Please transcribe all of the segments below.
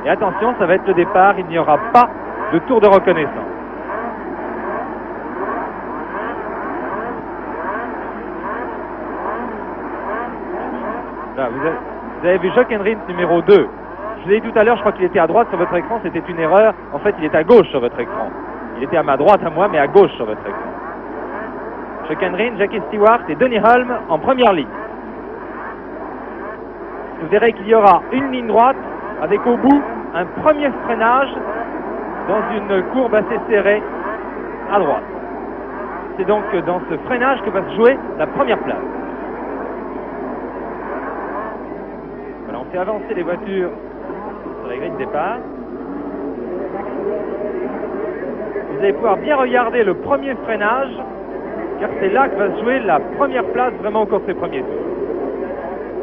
Et attention, ça va être le départ, il n'y aura pas de tour de reconnaissance. Là, vous avez vu Jochen Rindt numéro 2. Je vous ai dit tout à l'heure, je crois qu'il était à droite sur votre écran, c'était une erreur. En fait, il est à gauche sur votre écran. Il était à ma droite à moi, mais à gauche sur votre écran. Jochen Rindt, Jackie Stewart et Denny Hulme en première ligne. Vous verrez qu'il y aura une ligne droite avec au bout un premier freinage dans une courbe assez serrée à droite. C'est donc dans ce freinage que va se jouer la première place. Voilà, on fait avancer les voitures sur la grille de départ. Vous allez pouvoir bien regarder le premier freinage, car c'est là que va se jouer la première place vraiment au cours de ces premiers tours.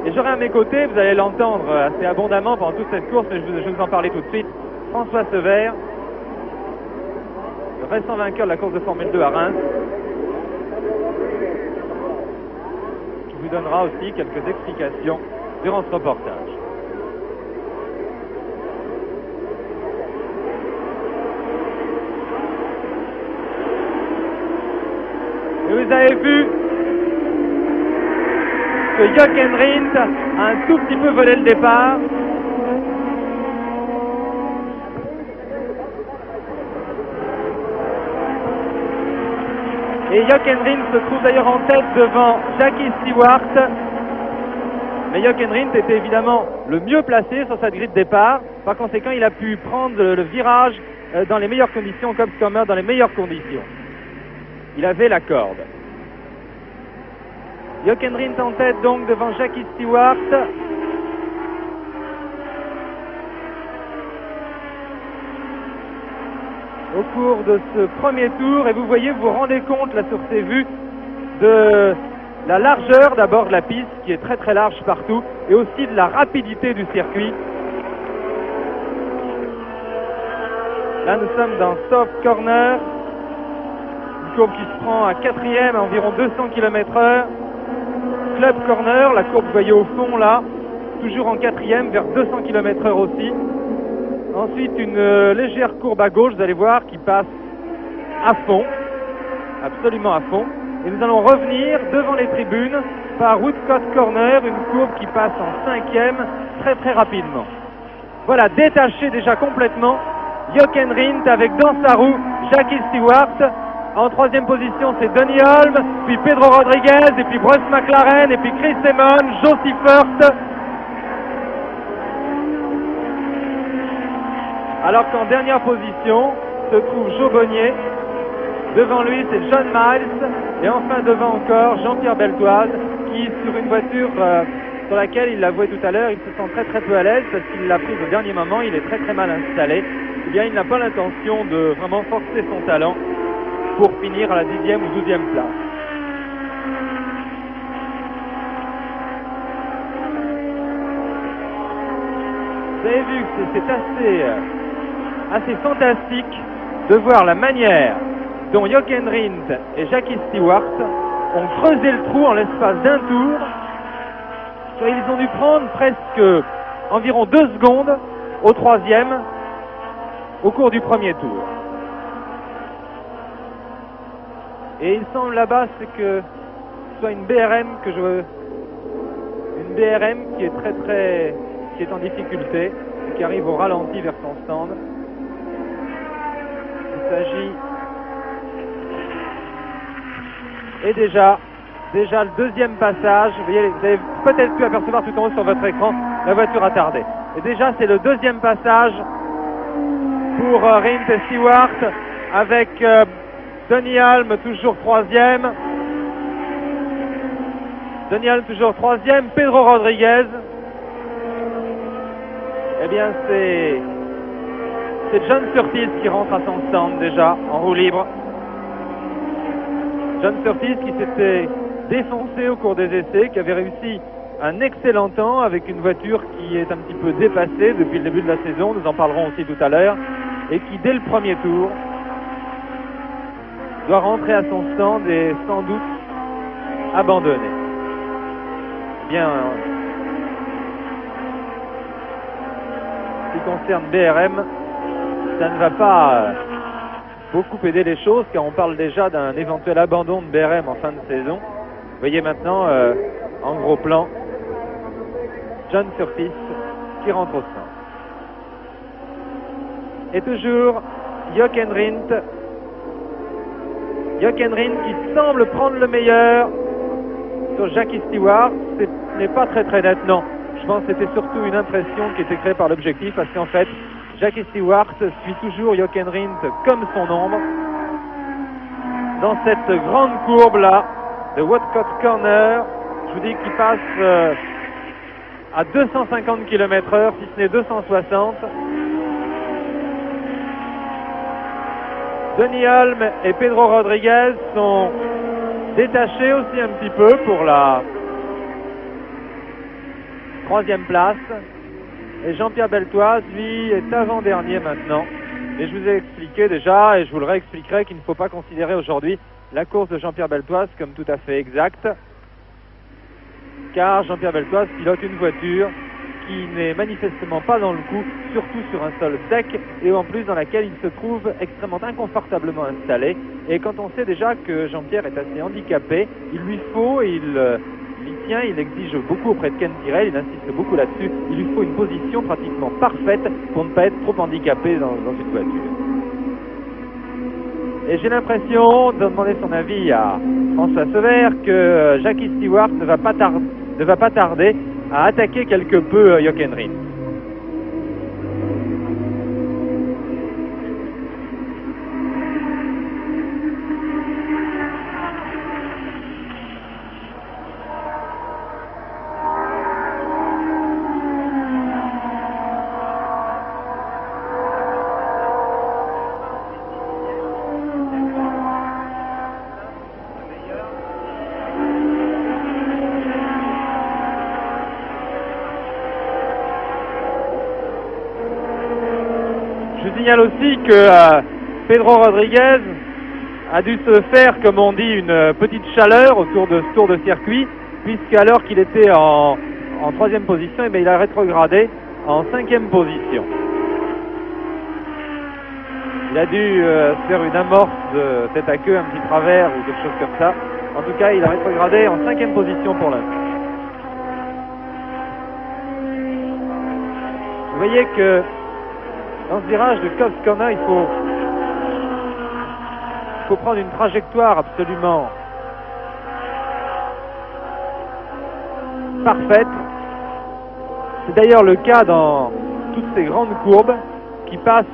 Et j'aurai à mes côtés, vous allez l'entendre assez abondamment pendant toute cette course, mais je vais vous en parler tout de suite, François Sever, le récent vainqueur de la course de Formule 2 à Reims, qui vous donnera aussi quelques explications durant ce reportage. Et vous avez vu que Jochen Rindt a un tout petit peu volé le départ. Et Jochen Rindt se trouve d'ailleurs en tête devant Jackie Stewart. Mais Jochen Rindt était évidemment le mieux placé sur sa grille de départ. Par conséquent, il a pu prendre le virage dans les meilleures conditions, comme Stommer dans les meilleures conditions. Il avait la corde. Jochen Rindt en tête donc devant Jackie Stewart. Au cours de ce premier tour, et vous voyez, vous vous rendez compte là sur ces vues de la largeur d'abord de la piste qui est très très large partout et aussi de la rapidité du circuit. Là nous sommes dans Soft Corner, une courbe qui se prend à 4e à environ 200 km/h. Club Corner, la courbe vous voyez au fond là, toujours en 4e vers 200 km/h aussi. Ensuite une légère courbe à gauche, vous allez voir, qui passe à fond, absolument à fond. Et nous allons revenir devant les tribunes par Woodcote Corner, une courbe qui passe en 5e très très rapidement. Voilà, détaché déjà complètement, Jochen Rindt avec dans sa roue Jackie Stewart. En 3e position, c'est Denny Hulme, puis Pedro Rodriguez, et puis Bruce McLaren, et puis Chris Amon, Joe Seifert. Alors qu'en dernière position se trouve Joe Bonnier. Devant lui, c'est John Miles. Et enfin devant encore Jean-Pierre Beltoise, qui sur une voiture sur laquelle, il l'a avoué tout à l'heure, il se sent très très peu à l'aise parce qu'il l'a prise au dernier moment, il est très très mal installé. Eh bien, il n'a pas l'intention de vraiment forcer son talent pour finir à la 10e ou 12e place. Vous avez vu que c'est assez fantastique de voir la manière dont Jochen Rindt et Jackie Stewart ont creusé le trou en l'espace d'un tour. Ils ont dû prendre presque environ 2 secondes au 3e au cours du premier tour. Et il semble là-bas que ce soit une BRM une BRM qui est qui est en difficulté et qui arrive au ralenti vers son stand. Il s'agit et déjà le 2e passage. Vous voyez, vous avez peut-être pu apercevoir tout en haut sur votre écran, la voiture a tardé. Et déjà c'est le 2e passage pour Rindt et Stewart avec Denny Hulme toujours 3e. Denny Hulme toujours 3e. Pedro Rodriguez. Eh bien c'est John Surtees qui rentre à son stand déjà en roue libre. John Surtees qui s'était défoncé au cours des essais, qui avait réussi un excellent temps avec une voiture qui est un petit peu dépassée depuis le début de la saison, nous en parlerons aussi tout à l'heure, et qui dès le premier tour doit rentrer à son stand et sans doute abandonner. Bien, qui concerne BRM, ça ne va pas beaucoup aider les choses, car on parle déjà d'un éventuel abandon de BRM en fin de saison. Vous voyez maintenant, en gros plan, John Surtees qui rentre au sein. Et toujours Jochen Rindt. Jochen Rindt qui semble prendre le meilleur sur Jackie Stewart. Ce n'est pas très net, non. Je pense que c'était surtout une impression qui était créée par l'objectif, parce qu'en fait, Jackie Stewart suit toujours Jochen Rindt comme son ombre dans cette grande courbe là de Westcott Corner. Je vous dis qu'il passe à 250 km/h, si ce n'est 260. Denis Hulme et Pedro Rodriguez sont détachés aussi un petit peu pour la 3e place. Et Jean-Pierre Beltoise, lui, est avant-dernier maintenant. Et je vous ai expliqué déjà, et je vous le réexpliquerai, qu'il ne faut pas considérer aujourd'hui la course de Jean-Pierre Beltoise comme tout à fait exacte. Car Jean-Pierre Beltoise pilote une voiture qui n'est manifestement pas dans le coup, surtout sur un sol sec, et en plus dans laquelle il se trouve extrêmement inconfortablement installé. Et quand on sait déjà que Jean-Pierre est assez handicapé, il lui faut, et il tient, il exige beaucoup auprès de Ken Tyrrell, il insiste beaucoup là-dessus, il lui faut une position pratiquement parfaite pour ne pas être trop handicapé dans une voiture. Et j'ai l'impression de demander son avis à François Sever que Jackie Stewart ne va pas tarder à attaquer quelque peu Jochen Rindt. Je signale aussi que Pedro Rodriguez a dû se faire, comme on dit, une petite chaleur autour de ce tour de circuit, puisqu'alors qu'il était en 3e position, il a rétrogradé en 5e position. Il a dû faire une amorce de tête à queue, un petit travers ou quelque chose comme ça. En tout cas, il a rétrogradé en 5e position pour l'instant. Vous voyez que dans ce virage de Cobbs Corner, il faut prendre une trajectoire absolument parfaite. C'est d'ailleurs le cas dans toutes ces grandes courbes qui passent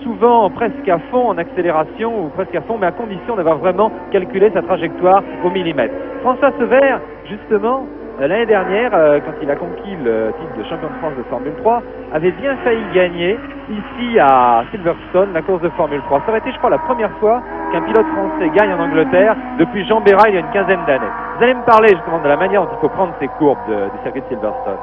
souvent presque à fond en accélération ou presque à fond, mais à condition d'avoir vraiment calculé sa trajectoire au millimètre. François Sever, justement, l'année dernière, quand il a conquis le titre de champion de France de Formule 3, avait bien failli gagner ici à Silverstone la course de Formule 3. Ça aurait été, je crois, la première fois qu'un pilote français gagne en Angleterre depuis Jean Béra il y a une quinzaine d'années. Vous allez me parler justement de la manière dont il faut prendre ces courbes du circuit de Silverstone.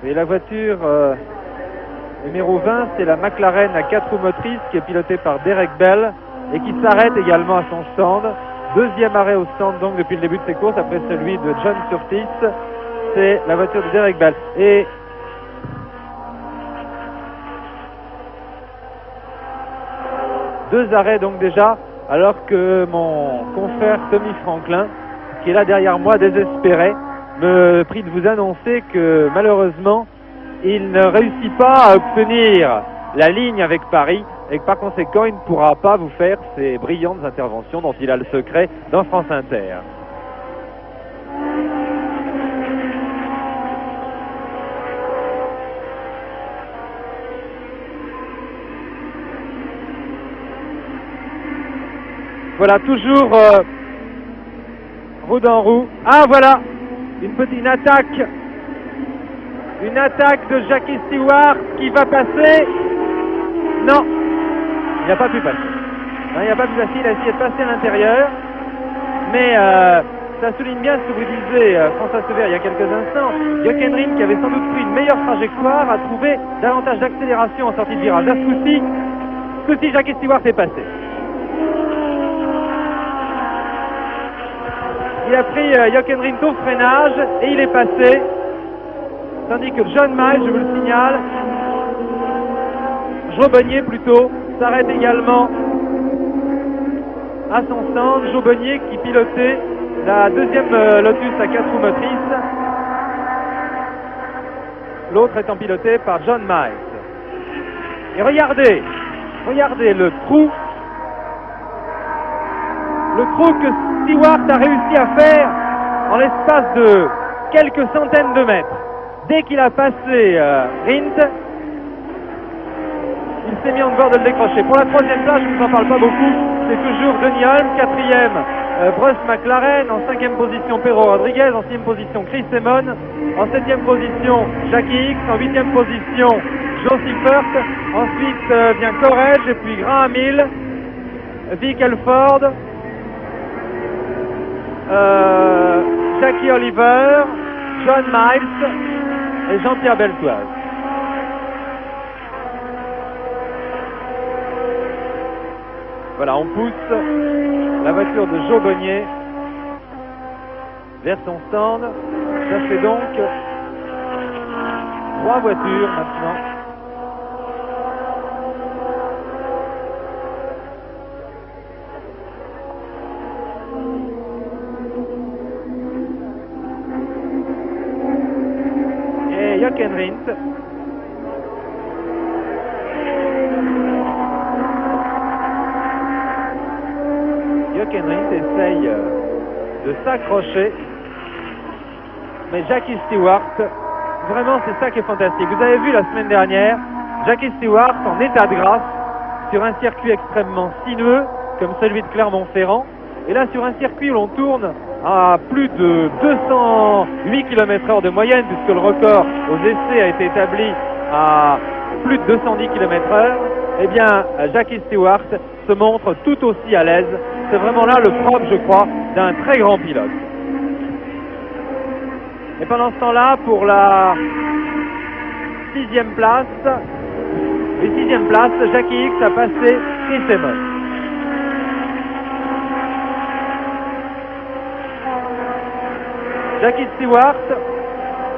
Et la voiture numéro 20, c'est la McLaren à 4 roues motrices qui est pilotée par Derek Bell et qui s'arrête également à son stand. Deuxième arrêt au stand donc depuis le début de ses courses, après celui de John Surtees. C'est la voiture de Derek Bell. Et deux arrêts donc déjà, alors que mon confrère Tommy Franklin, qui est là derrière moi désespéré, me prie de vous annoncer que malheureusement il ne réussit pas à obtenir la ligne avec Paris et que par conséquent il ne pourra pas vous faire ces brillantes interventions dont il a le secret dans France Inter. Voilà, toujours roue dans roue. Ah voilà, une attaque. Une attaque de Jackie Stewart qui va passer. Non, il n'a pas pu passer. Non, il n'a pas pu passer, il a essayé de passer à l'intérieur. Mais ça souligne bien ce que vous disiez, François Sever, il y a quelques instants. Jochen Rindt, qui avait sans doute pris une meilleure trajectoire, a trouvé davantage d'accélération en sortie de virage. À ce coup-ci, Jackie Stewart est passé. Il a pris Jochen Rindt au freinage et il est passé. Tandis que John Miles, je vous le signale, Jobonnier plutôt, s'arrête également à son stand. Jobonnier qui pilotait la deuxième Lotus à 4 roues motrices, l'autre étant piloté par John Miles. Et regardez le trou que Stewart a réussi à faire en l'espace de quelques centaines de mètres. Dès qu'il a passé Rindt, il s'est mis en devoir de le décrocher. Pour la troisième place, je ne vous en parle pas beaucoup, c'est toujours Denny Hulme, quatrième Bruce McLaren, en cinquième position Pedro Rodriguez, en sixième position Chris Amon, en septième position Jackie Ickx, en huitième position Joe Silvert, ensuite vient Courage et puis Graham Hill, Vic Elford, Jackie Oliver, John Miles et Jean-Pierre Beltoise. Voilà, on pousse la voiture de Jobonnier vers son stand. Ça fait donc 3 voitures maintenant. Et Jochen Rindt. Jochen Rindt essaye de s'accrocher, mais Jackie Stewart, vraiment c'est ça qui est fantastique. Vous avez vu la semaine dernière, Jackie Stewart en état de grâce sur un circuit extrêmement sinueux comme celui de Clermont-Ferrand, et là sur un circuit où l'on tourne à plus de 208 km/h de moyenne, puisque le record aux essais a été établi à plus de 210 km/h, eh bien Jackie Stewart se montre tout aussi à l'aise. C'est vraiment là le propre, je crois, d'un très grand pilote. Et pendant ce temps-là, pour la 6e place, Jackie Ickx a passé Chris Amon. Jackie Stewart,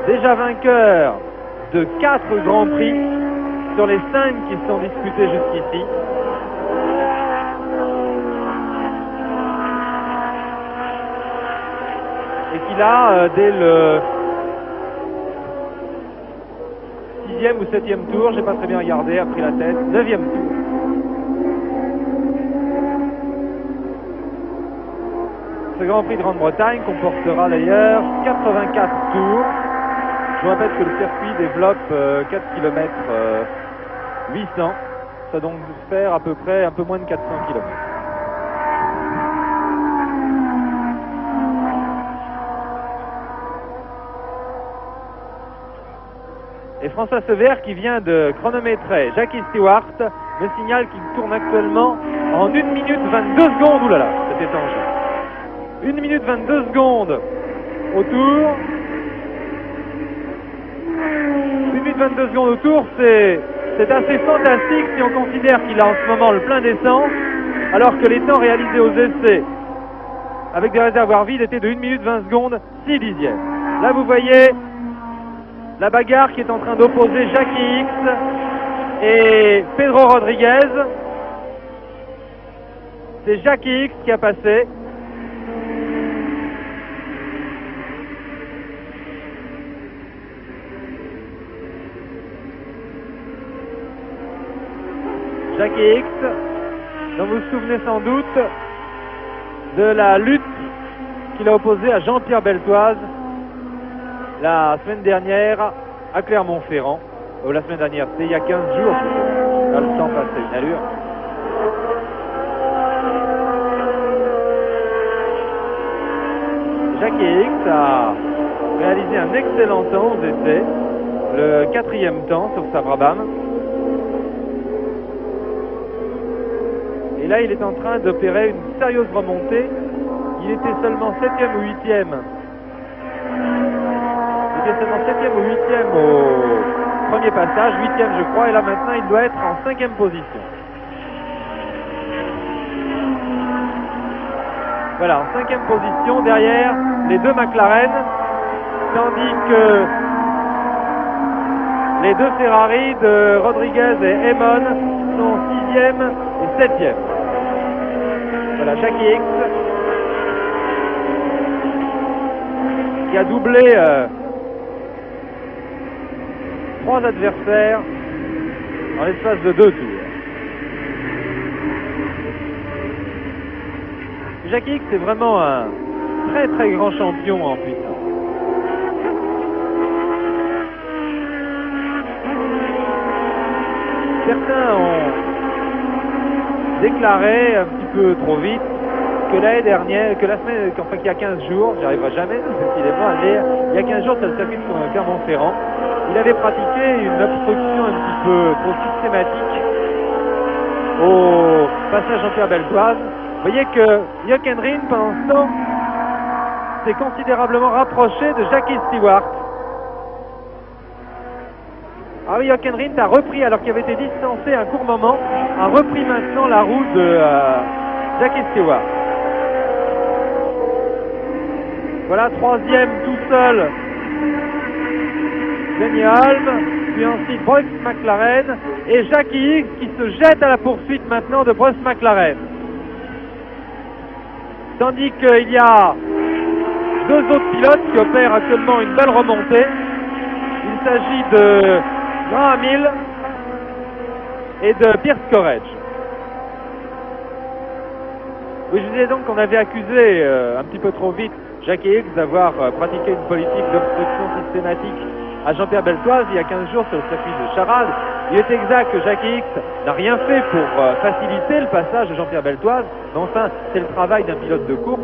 déjà vainqueur de 4 Grands Prix sur les 5 qui sont disputés jusqu'ici. Et qu'il a, dès le 6e ou 7e tour, j'ai pas très bien regardé, a pris la tête, 9e tour. Ce Grand Prix de Grande-Bretagne comportera d'ailleurs 84 tours. Je vous rappelle que le circuit développe 4 km 800. Ça donc faire à peu près un peu moins de 400 km. Et François Sever, qui vient de chronométrer Jackie Stewart, me signale qu'il tourne actuellement en 1 minute 22 secondes. Ouh là là, c'était dangereux. 1 minute 22 secondes au tour. 1 minute 22 secondes au tour, c'est assez fantastique si on considère qu'il a en ce moment le plein d'essence, alors que les temps réalisés aux essais avec des réservoirs vides étaient de 1 minute 20 secondes 6 dixièmes. Là vous voyez la bagarre qui est en train d'opposer Jackie Ickx et Pedro Rodriguez. C'est Jackie Ickx qui a passé. Jackie Ickx, dont vous vous souvenez sans doute de la lutte qu'il a opposée à Jean-Pierre Beltoise la semaine dernière à Clermont-Ferrand. La semaine dernière, c'était il y a 15 jours. Là, le temps passe à une allure. Jackie Hicks a réalisé un excellent temps aux essais, le 4e temps sur sa Brabham. Et là, il est en train d'opérer une sérieuse remontée. Il était seulement 7e ou 8e. Il était seulement 7e ou 8e au premier passage, 8e je crois, et là maintenant il doit être en 5e position. Voilà, en 5e position, derrière les deux McLaren, tandis que les deux Ferrari de Rodriguez et Emon sont 6e et 7e. Voilà, Jackie Hicks qui a doublé 3 adversaires en l'espace de 2 tours. Jackie Hicks est vraiment un très très grand champion en puissance. Certains ont déclaré un petit peu trop vite que l'année dernière, que la semaine, enfin qu'il y a 15 jours, j'y arriverai jamais, décidément à lire, il y a 15 jours sur le circuit de Clermont-Ferrand, il avait pratiqué une obstruction un petit peu trop systématique au passage Jean-Pierre Beltoise. Vous voyez que Jochen Rindt, pendant ce temps, s'est considérablement rapproché de Jackie Stewart. Ah oui, Jochen Rindt a repris, alors qu'il avait été distancé un court moment, a repris maintenant la roue de Jackie Stewart. Voilà, 3e tout seul, Denny Hulme, puis ensuite Brooks McLaren, et Jackie Hicks qui se jette à la poursuite maintenant de Brooks McLaren. Tandis qu'il y a 2 autres pilotes qui opèrent actuellement une belle remontée. Il s'agit de Graham Hill et de Pierce Corrège. Oui, je disais donc qu'on avait accusé un petit peu trop vite Jackie Hicks d'avoir pratiqué une politique d'obstruction systématique à Jean-Pierre Beltoise il y a 15 jours sur le circuit de Charade. Il est exact que Jackie Hicks n'a rien fait pour faciliter le passage de Jean-Pierre Beltoise, mais enfin, c'est le travail d'un pilote de course,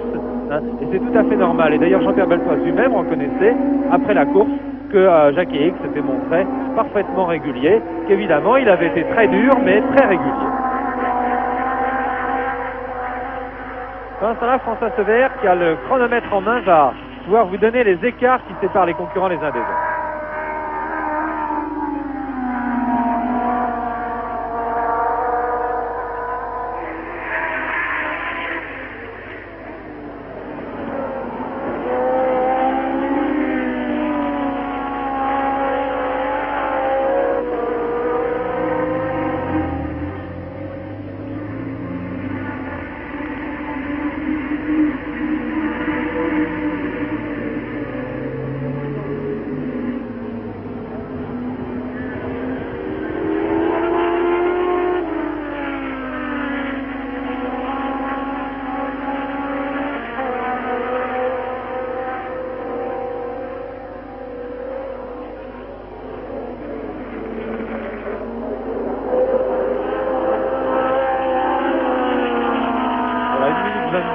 hein, et c'est tout à fait normal. Et d'ailleurs, Jean-Pierre Beltoise lui-même reconnaissait, après la course, que Jackie Hicks s'était montré parfaitement régulier, qu'évidemment, il avait été très dur, mais très régulier. Pendant ce temps-là, François Sever, qui a le chronomètre en main, va pouvoir vous donner les écarts qui séparent les concurrents les uns des autres.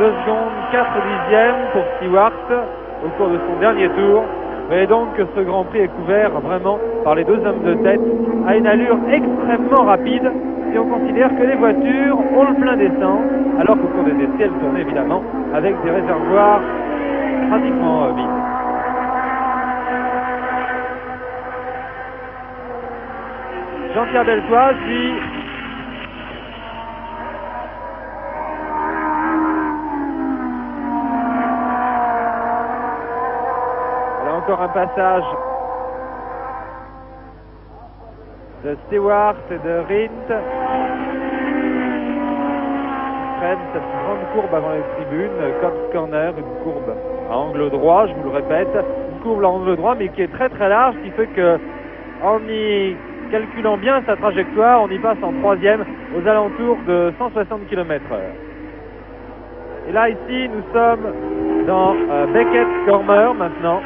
Secondes, 4 dixièmes pour Stewart au cours de son dernier tour. Vous voyez donc que ce Grand Prix est couvert vraiment par les 2 hommes de tête à une allure extrêmement rapide si on considère que les voitures ont le plein d'essence, alors qu'au cours des essais, elles tournent évidemment avec des réservoirs pratiquement vides. Jean-Pierre Beltoise, lui, encore un passage de Stewart et de Rindt. Ils prennent cette grande courbe avant les tribunes, Cops Corner, une courbe à angle droit, je vous le répète, une courbe à angle droit mais qui est très très large, qui fait que en y calculant bien sa trajectoire, on y passe en 3e aux alentours de 160 km/h. Et là ici nous sommes dans Beckett Corner maintenant.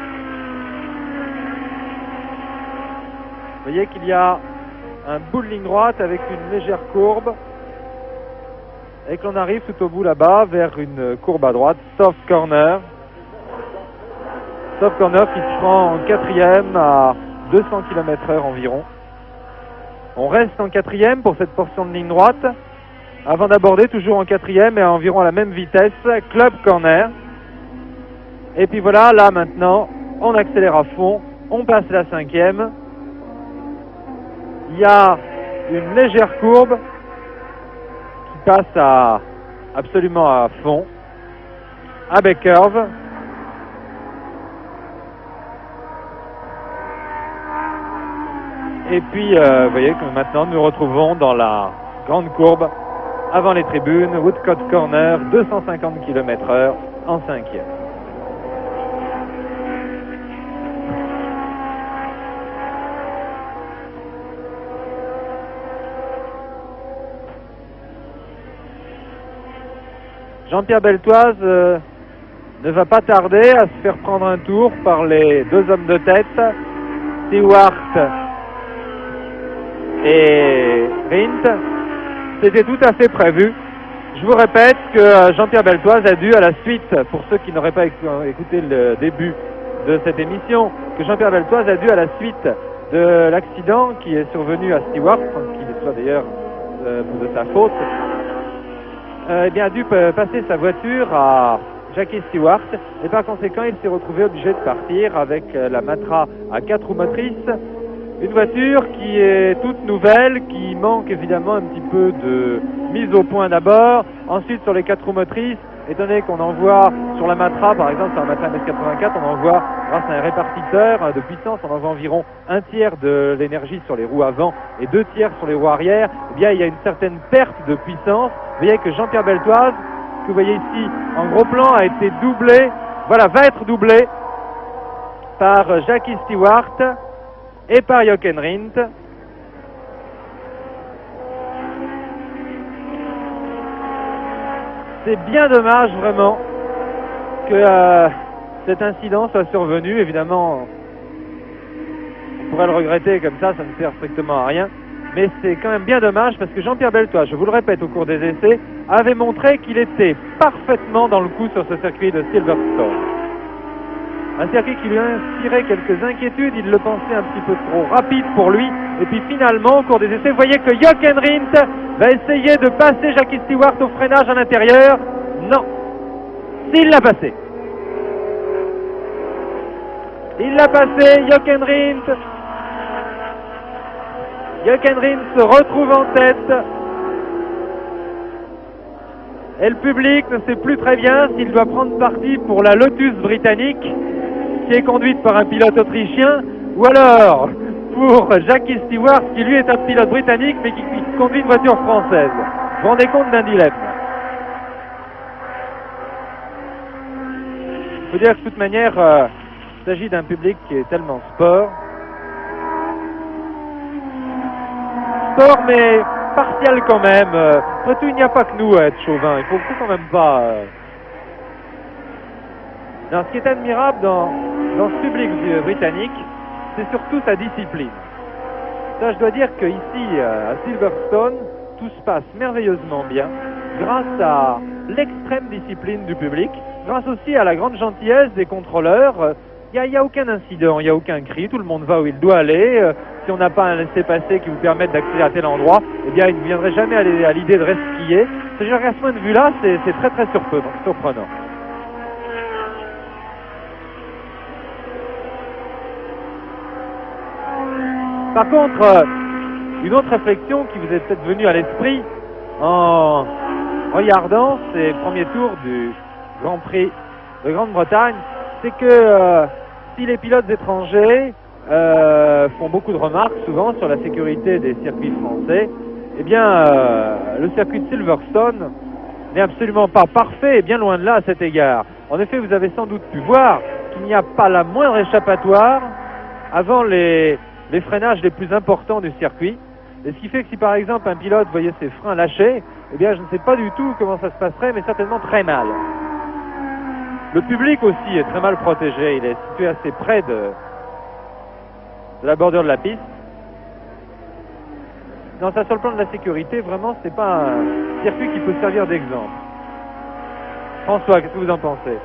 Vous voyez qu'il y a un bout de ligne droite avec une légère courbe et que l'on arrive tout au bout là-bas vers une courbe à droite, soft corner. Stop corner qui se prend en quatrième à 200 km/h environ. On reste en quatrième pour cette portion de ligne droite, avant d'aborder toujours en quatrième et environ à la même vitesse, Club Corner. Et puis voilà, là maintenant, on accélère à fond, on passe la cinquième. Il y a une légère courbe qui passe absolument à fond, à back curve. Et puis, vous voyez que maintenant, nous nous retrouvons dans la grande courbe avant les tribunes, Woodcote Corner, 250 km/h en cinquième. Jean-Pierre Beltoise ne va pas tarder à se faire prendre un tour par les deux hommes de tête, Stewart et Rindt. C'était tout à fait prévu. Je vous répète que Jean-Pierre Beltoise a dû à la suite, pour ceux qui n'auraient pas écouté le début de cette émission, que Jean-Pierre Beltoise a dû à la suite de l'accident qui est survenu à Stewart, sans qu'il soit d'ailleurs de sa faute, eh bien, a dû passer sa voiture à Jackie Stewart et par conséquent il s'est retrouvé obligé de partir avec la Matra à 4 roues motrices, une voiture qui est toute nouvelle, qui manque évidemment un petit peu de mise au point d'abord, ensuite sur les 4 roues motrices, étant donné qu'on envoie sur la Matra, par exemple sur la Matra MS84, on envoie grâce à un répartiteur de puissance, on envoie environ un tiers de l'énergie sur les roues avant et 2 tiers sur les roues arrière. Eh bien il y a une certaine perte de puissance. Vous voyez que Jean-Pierre Beltoise, que vous voyez ici en gros plan, a été doublé, voilà, va être doublé par Jackie Stewart et par Jochen Rindt. C'est bien dommage vraiment que cet incident soit survenu. Évidemment, on pourrait le regretter comme ça ne sert strictement à rien. Mais c'est quand même bien dommage parce que Jean-Pierre Beltoise, je vous le répète au cours des essais, avait montré qu'il était parfaitement dans le coup sur ce circuit de Silverstone. Un circuit qui lui inspirait quelques inquiétudes, il le pensait un petit peu trop rapide pour lui. Et puis finalement, au cours des essais, vous voyez que Jochen Rindt va essayer de passer Jackie Stewart au freinage à l'intérieur. Non, s'il l'a passé. Il l'a passé, Jochen Rindt. Jochen Rindt se retrouve en tête. Et le public ne sait plus très bien s'il doit prendre parti pour la Lotus britannique, qui est conduite par un pilote autrichien, ou alors pour Jackie Stewart, qui lui est un pilote britannique, mais qui conduit une voiture française. Vous vous rendez compte d'un dilemme? Il faut dire que de toute manière, il s'agit d'un public qui est tellement sport, mais partial quand même. Après tout, il n'y a pas que nous à être chauvin. Il faut quand même pas... Non, ce qui est admirable dans ce public britannique, c'est surtout sa discipline. Ça, je dois dire qu'ici, à Silverstone, tout se passe merveilleusement bien, grâce à l'extrême discipline du public, grâce aussi à la grande gentillesse des contrôleurs. Il n'y a aucun incident, il n'y a aucun cri, tout le monde va où il doit aller. Si on n'a pas un laissez-passer qui vous permette d'accéder à tel endroit, eh bien, il ne viendrait jamais à l'idée de resquiller. C'est-à-dire qu'à ce point de vue-là, c'est très très surprenant. Par contre, une autre réflexion qui vous est peut-être venue à l'esprit en regardant ces premiers tours du Grand Prix de Grande-Bretagne, c'est que si les pilotes étrangers font beaucoup de remarques souvent sur la sécurité des circuits français, eh bien le circuit de Silverstone n'est absolument pas parfait et bien loin de là à cet égard. En effet, vous avez sans doute pu voir qu'il n'y a pas la moindre échappatoire avant les freinages les plus importants du circuit. Et ce qui fait que si par exemple un pilote voyait ses freins lâchés, eh bien je ne sais pas du tout comment ça se passerait, mais certainement très mal. Le public aussi est très mal protégé, il est situé assez près de la bordure de la piste. Non, ça sur le plan de la sécurité, vraiment c'est pas un circuit qui peut servir d'exemple. François, qu'est-ce que vous en pensez?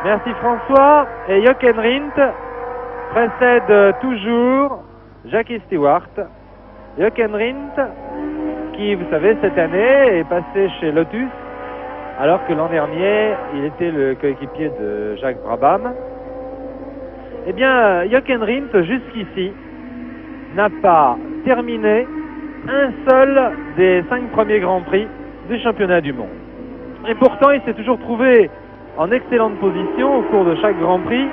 Merci François. Et Jochen Rindt précède toujours Jackie Stewart. Jochen Rindt, qui, vous savez, cette année est passé chez Lotus, alors que l'an dernier, il était le coéquipier de Jacques Brabham. Eh bien, Jochen Rindt, jusqu'ici, n'a pas terminé un seul des 5 premiers Grands Prix du championnat du monde. Et pourtant, il s'est toujours trouvé en excellente position au cours de chaque Grand Prix.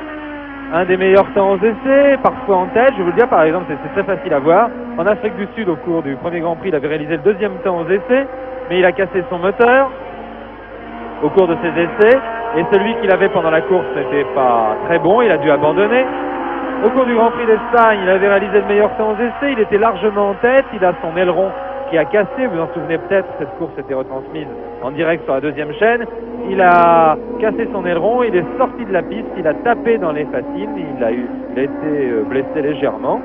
Un des meilleurs temps aux essais, parfois en tête. Je vais vous le dire, par exemple, c'est très facile à voir. En Afrique du Sud, au cours du premier Grand Prix, il avait réalisé le 2e temps aux essais, mais il a cassé son moteur au cours de ses essais. Et celui qu'il avait pendant la course n'était pas très bon, il a dû abandonner. Au cours du Grand Prix d'Espagne, il avait réalisé le meilleur temps aux essais, il était largement en tête, il a son aileron qui a cassé, vous vous en souvenez peut-être, cette course était retransmise en direct sur la 2e chaîne. Il a cassé son aileron, il est sorti de la piste, il a tapé dans les fascines, il a été blessé légèrement.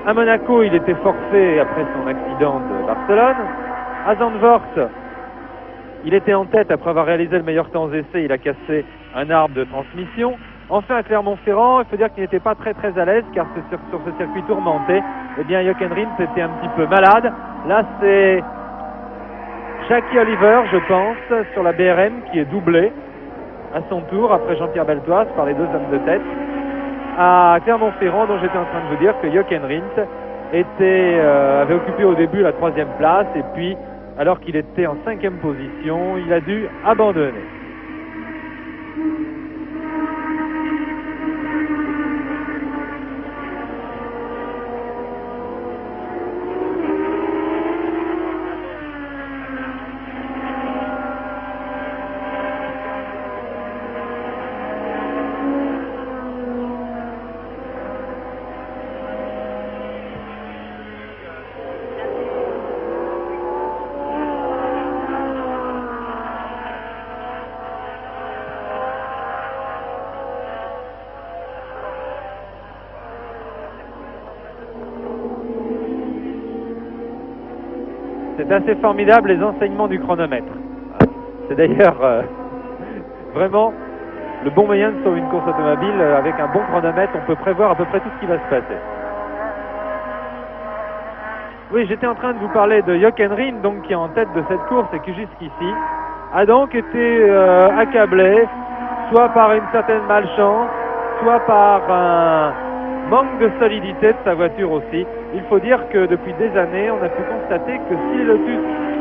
À Monaco, il était forfait après son accident de Barcelone. À Zandvoort, il était en tête après avoir réalisé le meilleur temps aux essais, il a cassé un arbre de transmission. Enfin, à Clermont-Ferrand, il faut dire qu'il n'était pas très à l'aise car sur ce circuit tourmenté, eh bien, Jochen Rindt était un petit peu malade. Là, c'est Jackie Oliver, je pense, sur la BRM qui est doublé à son tour après Jean-Pierre Beltoise par les 2 hommes de tête. À Clermont-Ferrand, dont j'étais en train de vous dire que Jochen Rindt avait occupé au début la 3e place et puis, alors qu'il était en 5e position, il a dû abandonner. C'est assez formidable les enseignements du chronomètre. C'est d'ailleurs vraiment le bon moyen de sauver une course automobile. Avec un bon chronomètre, on peut prévoir à peu près tout ce qui va se passer. Oui, j'étais en train de vous parler de Jochen Rindt, donc qui est en tête de cette course et qui jusqu'ici a donc été accablé soit par une certaine malchance, soit par un manque de solidité de sa voiture aussi. Il faut dire que depuis des années, on a pu constater que si Lotus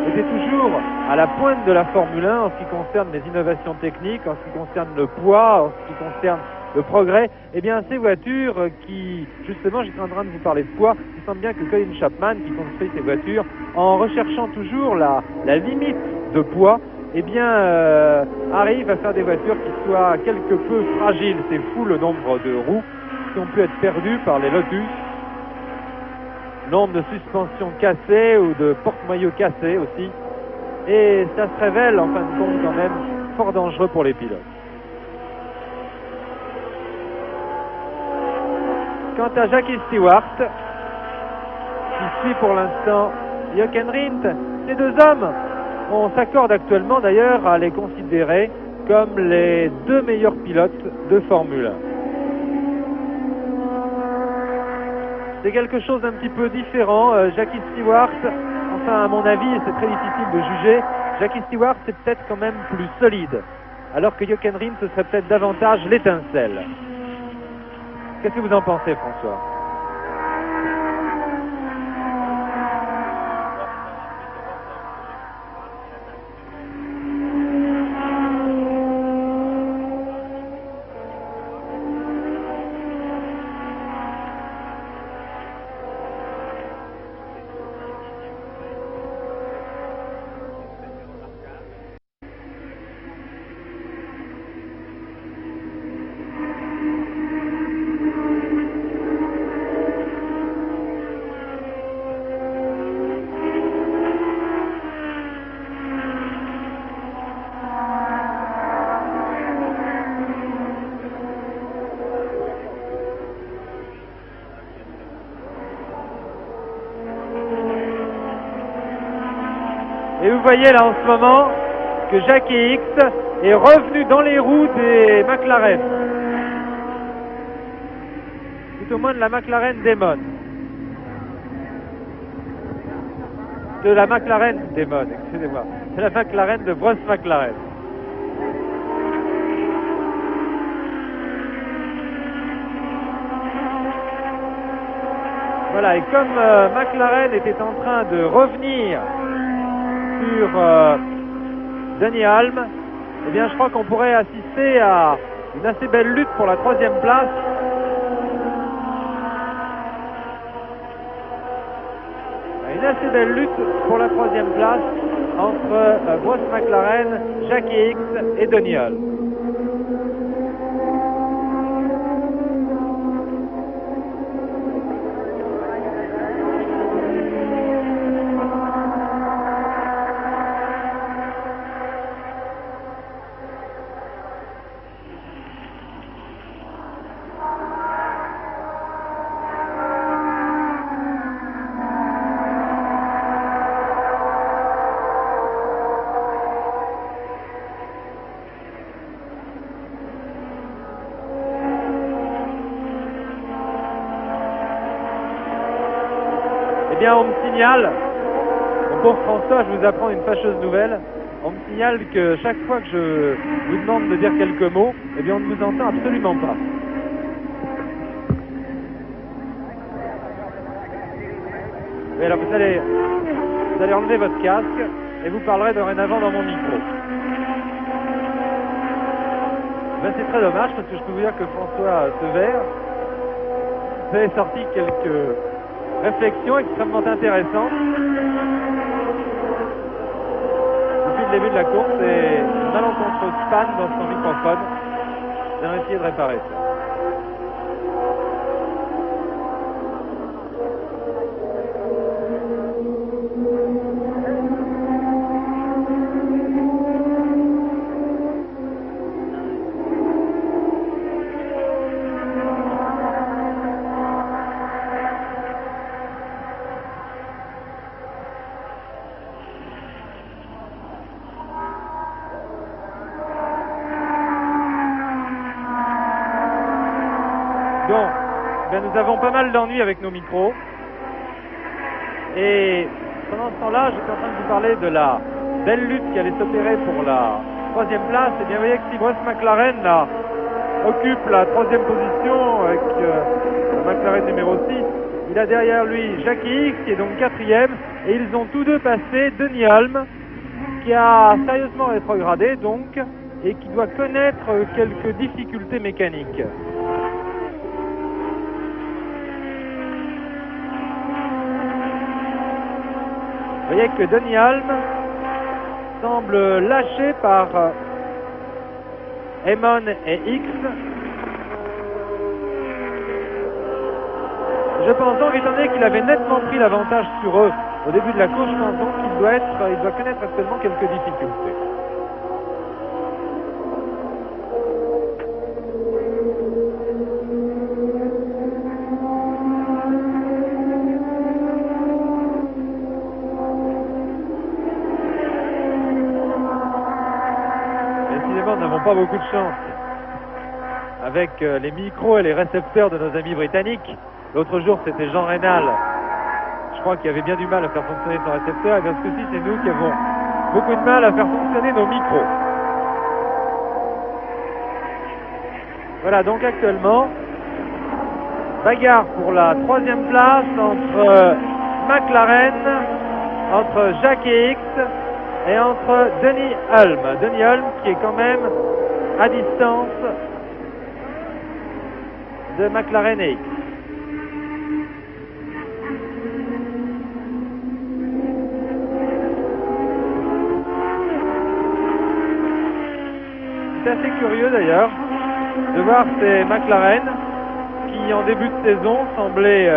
était toujours à la pointe de la Formule 1 en ce qui concerne les innovations techniques, en ce qui concerne le poids, en ce qui concerne le progrès, eh bien ces voitures qui, justement, j'étais en train de vous parler de poids, il semble bien que Colin Chapman, qui construit ces voitures, en recherchant toujours la limite de poids, eh bien arrive à faire des voitures qui soient quelque peu fragiles. C'est fou le nombre de roues qui ont pu être perdues par les Lotus, nombre de suspensions cassées ou de porte-maillots cassés aussi, et ça se révèle en fin de compte quand même fort dangereux pour les pilotes. Quant à Jackie Stewart, qui suit pour l'instant Jochen Rindt, ces 2 hommes, on s'accorde actuellement d'ailleurs à les considérer comme les 2 meilleurs pilotes de Formule 1. C'est quelque chose d'un petit peu différent. Jackie Stewart, enfin à mon avis, et c'est très difficile de juger, Jackie Stewart c'est peut-être quand même plus solide, alors que Jochen Rindt ce serait peut-être davantage l'étincelle. Qu'est-ce que vous en pensez, François ? Et vous voyez là en ce moment que Jackie X est revenu dans les roues des McLaren. Tout au moins de la McLaren Damon. De la McLaren Damon, excusez-moi. C'est la McLaren de Bruce McLaren. Voilà, et comme McLaren était en train de revenir sur Denny Hulme, eh bien je crois qu'on pourrait assister à une assez belle lutte pour la 3e place. Une assez belle lutte pour la 3e place entre Bruce McLaren, Jackie Hicks et Denny Hulme. On me signale, mon pauvre François, je vous apprends une fâcheuse nouvelle. On me signale que chaque fois que je vous demande de dire quelques mots, eh bien on ne vous entend absolument pas. Et alors vous allez enlever votre casque et vous parlerez dorénavant dans mon micro. Ben, c'est très dommage parce que je peux vous dire que François Sevère vous avez sorti quelques réflexion extrêmement intéressante depuis le début de la course et une malencontreuse panne dans son microphone. On va essayer de réparer ça. Nous avons pas mal d'ennuis avec nos micros. Et pendant ce temps-là, j'étais en train de vous parler de la belle lutte qui allait s'opérer pour la 3e place. Et bien, vous voyez que si Bruce McLaren là, occupe la 3e position avec la McLaren numéro 6, il a derrière lui Jackie Hicks qui est donc 4e. Et ils ont tous deux passé Denny Hulme qui a sérieusement rétrogradé donc et qui doit connaître quelques difficultés mécaniques. Vous voyez que Denny Hulme semble lâché par Amon et Hicks. Je pense donc, étant donné qu'il avait nettement pris l'avantage sur eux au début de la course, je pense donc qu'il doit connaître actuellement quelques difficultés. Pas beaucoup de chance avec les micros et les récepteurs de nos amis britanniques. L'autre jour c'était Jean Reynal, je crois qu'il avait bien du mal à faire fonctionner son récepteur, et bien ce coup-ci c'est nous qui avons beaucoup de mal à faire fonctionner nos micros. Voilà, donc actuellement bagarre pour la 3e place entre McLaren, entre Jackie Hicks et entre Denny Hulme. Denny Hulme qui est quand même à distance de McLaren et Hicks. C'est assez curieux d'ailleurs de voir ces McLaren qui en début de saison semblaient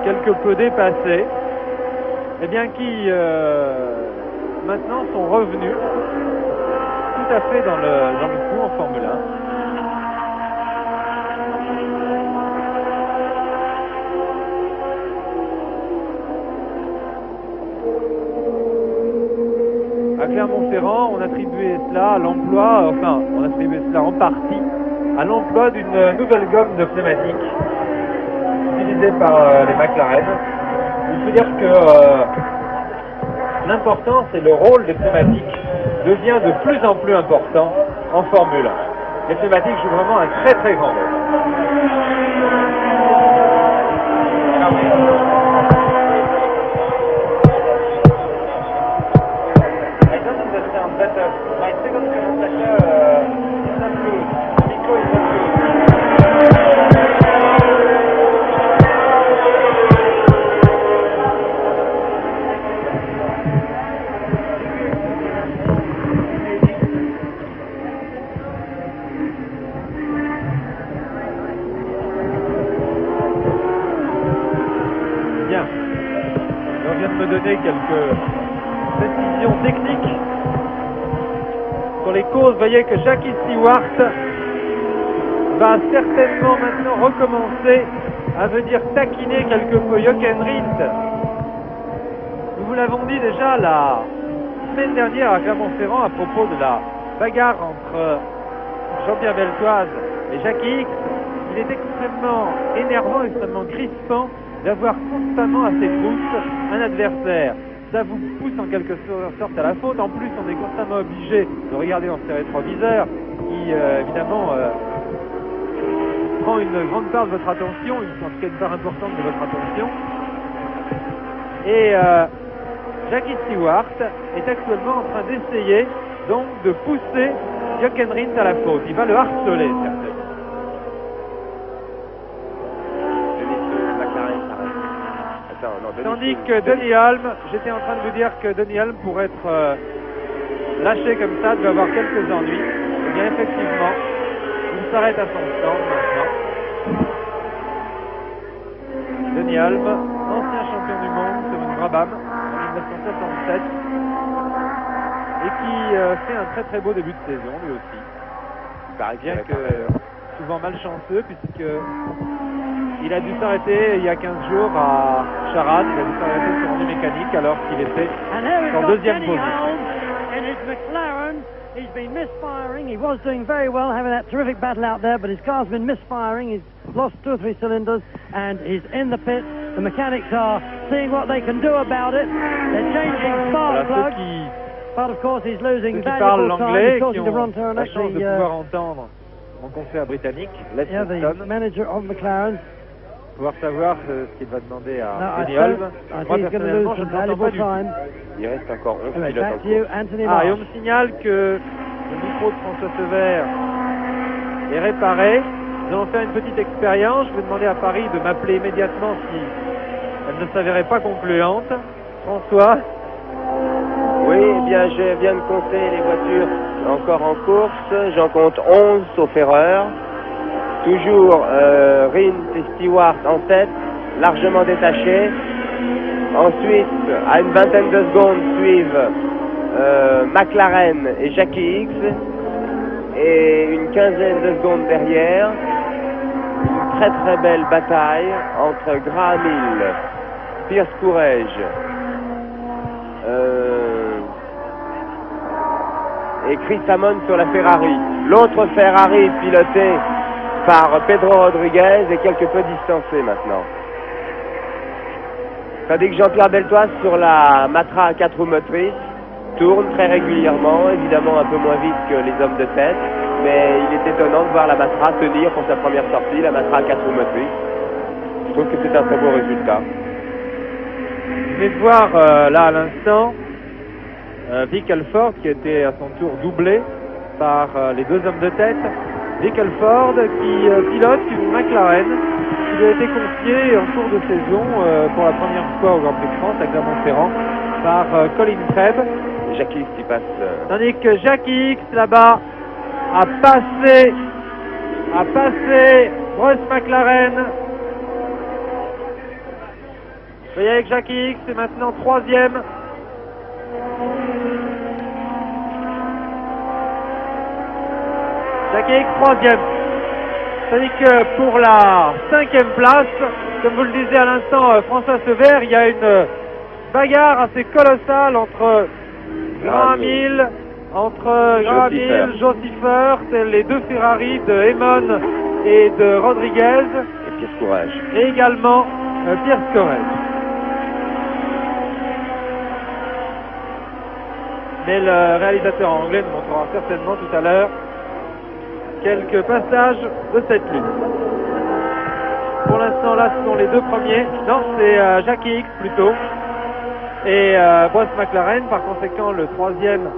quelque peu dépassés, et bien qui maintenant sont revenus tout à fait dans le coup en Formule 1. À Clermont-Ferrand, Clermont-Ferrand, on attribuait cela à l'emploi, enfin, on attribuait cela en partie à l'emploi d'une nouvelle gomme de pneumatique utilisée par les McLaren. Il faut dire que l'importance et le rôle des pneumatiques devient de plus en plus important en Formule 1. Les pneumatiques jouent vraiment un très très grand rôle. On vient de me donner quelques précisions techniques sur les causes. Vous voyez que Jackie Stewart va certainement maintenant recommencer à venir taquiner quelque peu Jochen Rindt. Nous vous l'avons dit déjà la semaine dernière à Clermont-Ferrand à propos de la bagarre entre Jean-Pierre Beltoise et Jackie X. Il est extrêmement énervant, extrêmement crispant d'avoir constamment à ses trousses un adversaire. Ça vous pousse en quelque sorte à la faute. En plus, on est constamment obligé de regarder dans ses rétroviseurs qui, évidemment, prend une grande part de votre attention, en tout cas une part importante de votre attention. Et Jackie Stewart est actuellement en train d'essayer donc de pousser Jochen Rindt à la faute. Il va le harceler, certainement. Tandis que Denny Hulme, j'étais en train de vous dire que Denny Hulme pourrait être lâché comme ça, devait avoir quelques ennuis. Et bien effectivement, il s'arrête à son stand maintenant. Denny Hulme, ancien champion du monde sur une Brabham en 1967 et qui fait un très très beau début de saison lui aussi. Il paraît bien que souvent malchanceux puisque il a dû s'arrêter il y a 15 jours à Charade, il a dû s'arrêter sur une mécanique alors qu'il était en deuxième position. He's been misfiring. He was doing very well, having that terrific battle out there, but his car's been misfiring. He's lost 2 or 3 cylinders, and he's in the pit. The mechanics are seeing what they can do about it. They're changing spark plugs, but of course he's losing valuable time. He's talking to Ron Turner, la chance de pouvoir entendre mon confrère britannique, Les the manager of McLaren. Pouvoir savoir ce qu'il va demander à Denny Hulme. Moi, personnellement, je ne l'entends pas du tout. Il reste encore 11 anyway, pilotes en course. Et on me signale que le micro de François Sever est réparé. Nous allons faire une petite expérience. Je vais demander à Paris de m'appeler immédiatement si elle ne s'avérait pas concluante. François? Oui, eh bien, je viens de compter les voitures encore en course. J'en compte 11, sauf erreur. Toujours Rindt et Stewart en tête, largement détachés. Ensuite, à une vingtaine de secondes, suivent McLaren et Jackie X. Et une quinzaine de secondes derrière, une très très belle bataille entre Graham Hill, Pierce Courrèges et Chris Hammond sur la Ferrari. L'autre Ferrari piloté par Pedro Rodriguez est quelque peu distancé maintenant. Tandis que Jean-Pierre Beltoise sur la Matra à 4 roues motrices tourne très régulièrement, évidemment un peu moins vite que les hommes de tête, mais il est étonnant de voir la Matra tenir pour sa première sortie, la Matra à 4 roues motrices. Je trouve que c'est un très beau résultat. Je vais voir là à l'instant Vic Elford qui a été à son tour doublé par les 2 hommes de tête. Vic Elford qui pilote une McLaren qui lui a été confiée en cours de saison pour la première fois au Grand Prix de France à Clermont-Ferrand par Colin Treb. Jackie X qui passe. Tandis que Jackie X là-bas a passé Bruce McLaren. Vous voyez avec Jackie X, c'est maintenant 3e. Jackie X 3e. Tandis que pour la 5e place, comme vous le disiez à l'instant, François Sever, il y a une bagarre assez colossale entre Graham Hill entre Grahamil, Josifert, les deux Ferrari de Emon et de Rodriguez. Et Pierre Courage. Et également Pierre Scorage. Mais le réalisateur anglais nous montrera certainement tout à l'heure quelques passages de cette lutte. Pour l'instant, là, ce sont les deux premiers. Non, c'est Jackie Hicks plutôt. Et Bruce McLaren, par conséquent, le troisième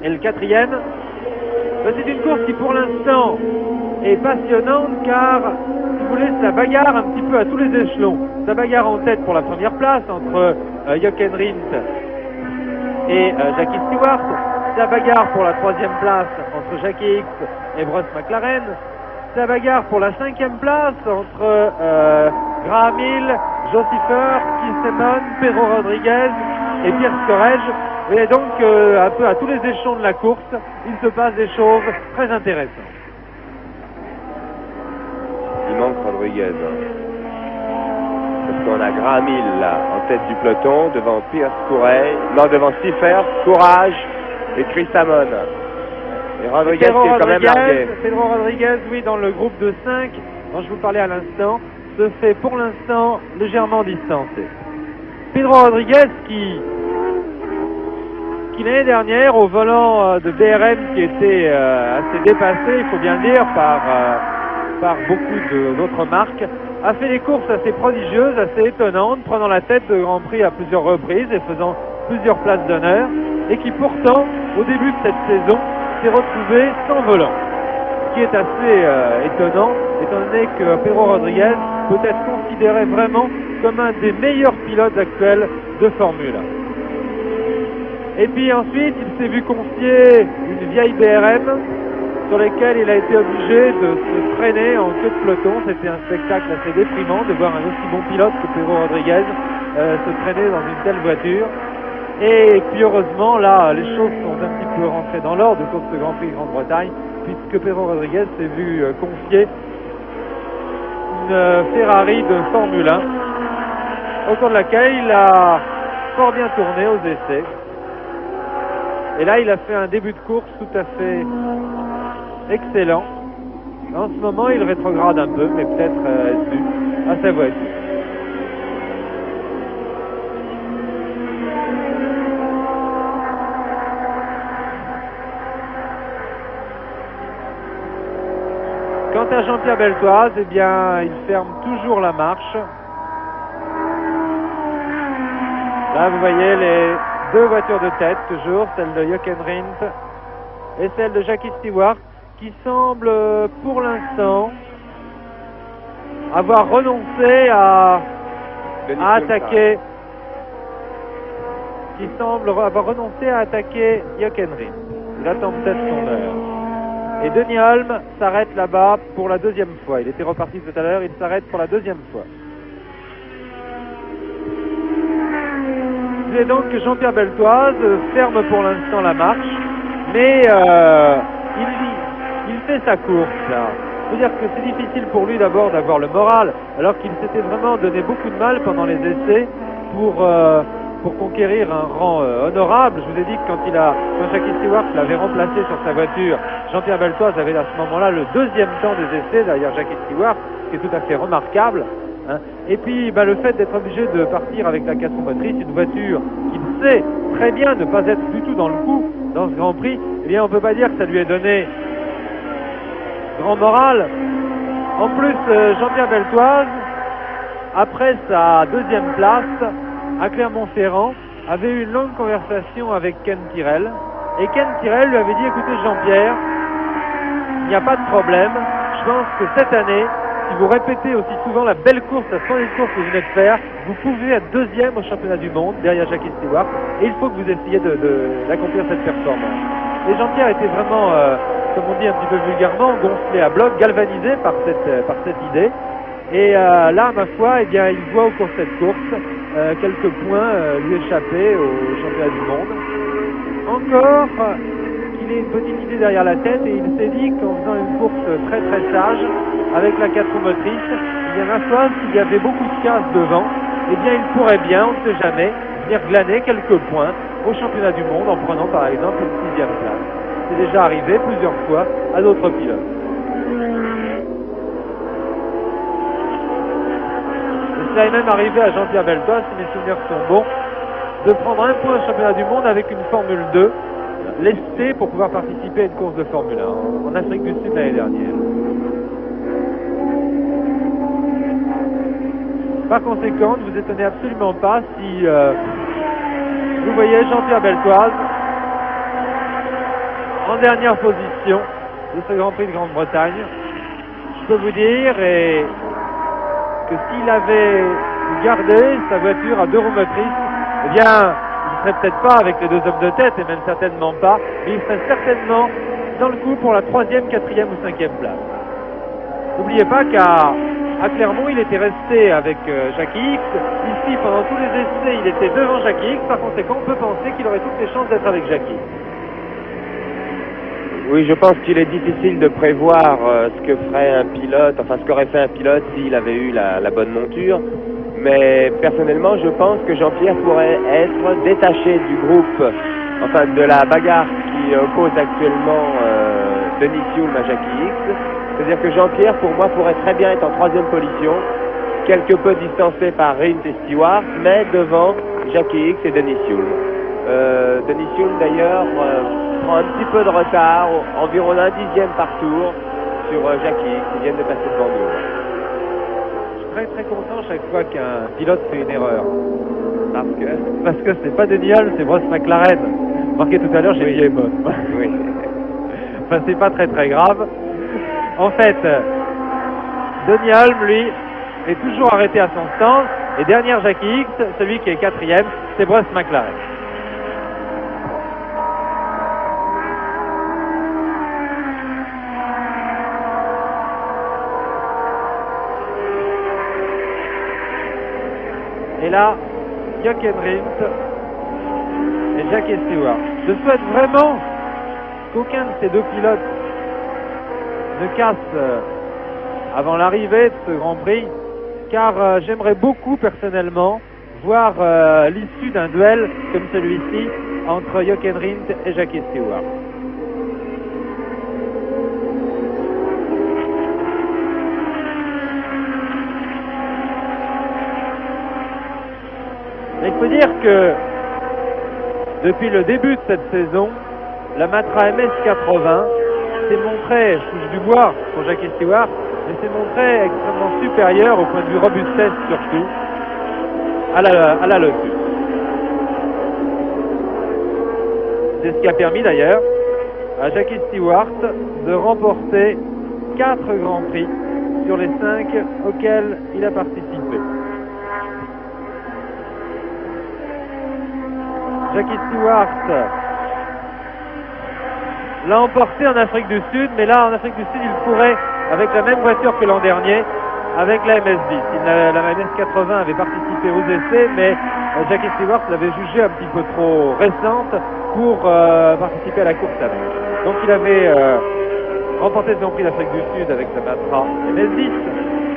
et le quatrième. C'est une course qui, pour l'instant, est passionnante car, si vous voulez, ça bagarre un petit peu à tous les échelons. Ça bagarre en tête pour la première place entre Jochen Rindt et Jackie Stewart. Ça bagarre pour la troisième place entre Jackie Hicks et Bruce McLaren. Ça bagarre pour la cinquième place entre Graham Hill, Josifert, Keith Emon, Pedro Rodriguez et Pierre Scorage. Et donc, un peu à tous les échelons de la course, il se passe des choses très intéressantes. Il manque Rodriguez. Parce qu'on a Graham Hill là, en tête du peloton, devant Pierre Scorage, non, devant Stiffer, Courage et Chris Amon. Et Rodriguez qui est quand même largué. Pedro Rodriguez, oui, dans le groupe de 5, dont je vous parlais à l'instant, se fait pour l'instant légèrement distancé. Pedro Rodriguez qui l'année dernière, au volant de BRM qui était assez dépassé, il faut bien dire, par beaucoup d'autres marques, a fait des courses assez prodigieuses, assez étonnantes, prenant la tête de Grand Prix à plusieurs reprises et faisant plusieurs places d'honneur, et qui pourtant, au début de cette saison, s'est retrouvé sans volant. Ce qui est assez étonnant, étant donné que Pedro Rodriguez peut être considéré vraiment comme un des meilleurs pilotes actuels de Formule 1. Et puis ensuite, il s'est vu confier une vieille BRM sur laquelle il a été obligé de se freiner en queue de peloton. C'était un spectacle assez déprimant de voir un aussi bon pilote que Pedro Rodriguez se traîner dans une telle voiture. Et puis heureusement, là, les choses sont un petit peu rentrées dans l'ordre au cours de ce Grand Prix de Grande-Bretagne, puisque Pedro Rodriguez s'est vu confier une Ferrari de Formule 1, au cours de laquelle il a fort bien tourné aux essais. Et là, il a fait un début de course tout à fait excellent. En ce moment, il rétrograde un peu, mais peut-être dû à sa voiture. Quant à Jean-Pierre Beltoise, eh bien, il ferme toujours la marche. Là, vous voyez les deux voitures de tête, toujours, celle de Jochen Rindt et celle de Jackie Stewart, qui semble, pour l'instant, avoir renoncé à attaquer, Jochen Rindt. Il attend peut-être son heure. Et Denis Holm s'arrête là-bas pour la deuxième fois. Il était reparti tout à l'heure, il s'arrête pour la deuxième fois. Et donc Jean-Pierre Beltoise ferme pour l'instant la marche, mais il fait sa course là. Il faut dire que c'est difficile pour lui d'abord d'avoir le moral, alors qu'il s'était vraiment donné beaucoup de mal pendant les essais pour conquérir un rang honorable. Je vous ai dit que quand Jackie Stewart l'avait remplacé sur sa voiture, Jean-Pierre Beltoise avait à ce moment-là le deuxième temps des essais derrière Jackie Stewart, ce qui est tout à fait remarquable. Hein. Et puis le fait d'être obligé de partir avec la 4 roues motrices, une voiture qu'il sait très bien ne pas être du tout dans le coup dans ce Grand Prix, eh bien on ne peut pas dire que ça lui ait donné grand moral. En plus, Jean-Pierre Beltoise, après sa deuxième place à Clermont-Ferrand, avait eu une longue conversation avec Ken Tyrrell, et Ken Tyrrell lui avait dit: écoutez Jean-Pierre, il n'y a pas de problème, je pense que cette année, si vous répétez aussi souvent la belle course, la splendide course que vous venez de faire, vous pouvez être deuxième au championnat du monde derrière Jackie Stewart, et il faut que vous essayiez d'accomplir cette performance. Et Jean-Pierre était vraiment, comme on dit un petit peu vulgairement, gonflé à bloc, galvanisé par cette idée. Et là, ma foi, eh bien, il voit au cours de cette course quelques points lui échapper au championnat du monde. Encore qu'il ait une petite idée derrière la tête, et il s'est dit qu'en faisant une course très très sage avec la 4 roues motrices, eh bien, ma foi, s'il y avait beaucoup de casse devant, eh bien il pourrait bien, on ne sait jamais, venir glaner quelques points au championnat du monde en prenant par exemple une 6e place. C'est déjà arrivé plusieurs fois à d'autres pilotes. Et cela est même arrivé à Jean-Pierre Beltoise, si mes souvenirs sont bons, de prendre un point au championnat du monde avec une Formule 2 lestée pour pouvoir participer à une course de Formule 1 en Afrique du Sud l'année dernière. Par conséquent, ne vous étonnez absolument pas si vous voyez Jean-Pierre Beltoise en dernière position de ce Grand Prix de Grande-Bretagne. Je peux vous dire que s'il avait gardé sa voiture à 2 roues motrices, eh bien, il ne serait peut-être pas avec les 2 hommes de tête, et même certainement pas, mais il serait certainement dans le coup pour la 3e, 4e ou 5e place. N'oubliez pas qu'à Clermont, il était resté avec Jackie X. Ici, pendant tous les essais, il était devant Jackie X. Par conséquent, on peut penser qu'il aurait toutes les chances d'être avec Jackie. Oui, je pense qu'il est difficile de prévoir ce que ferait un pilote, enfin ce qu'aurait fait un pilote s'il avait eu la bonne monture. Mais personnellement, je pense que Jean-Pierre pourrait être détaché du groupe, enfin de la bagarre qui oppose actuellement Denis Hulme à Jackie X. C'est-à-dire que Jean-Pierre, pour moi, pourrait très bien être en 3e position, quelque peu distancé par Rins et Stewart, mais devant Jackie X et Denis Hulme. Denis Hulme, d'ailleurs, prend un petit peu de retard, environ un 10e par tour, sur Jackie X, qui vient de passer devant nous. Je suis très très content chaque fois qu'un pilote fait une erreur. Parce que c'est pas Denny Hulme, c'est Bruce McLaren. Marqué tout à l'heure, j'ai dit Emma. Oui. Enfin, c'est pas très très grave. En fait, Denny Hulme, lui, est toujours arrêté à son stand. Et dernière Jackie X, celui qui est 4e, c'est Bruce McLaren. Et là, Jochen Rindt et Jackie Stewart. Je souhaite vraiment qu'aucun de ces 2 pilotes ne casse avant l'arrivée de ce Grand Prix, car j'aimerais beaucoup personnellement voir l'issue d'un duel comme celui-ci entre Jochen Rindt et Jackie Stewart. Il faut dire que depuis le début de cette saison, la Matra MS80 s'est montrée, je touche du bois pour Jackie Stewart, mais s'est montrée extrêmement supérieure au point de vue robustesse surtout à la Lotus. C'est ce qui a permis d'ailleurs à Jackie Stewart de remporter 4 Grands Prix sur les 5 auxquels il a participé. Jackie Stewart l'a emporté en Afrique du Sud, mais là en Afrique du Sud il courait avec la même voiture que l'an dernier, avec la MS-10. La MS-80 avait participé aux essais, mais Jackie Stewart l'avait jugée un petit peu trop récente pour participer à la course avec. Donc il avait remporté ce Grand Prix d'Afrique du Sud avec la Matra MS-10.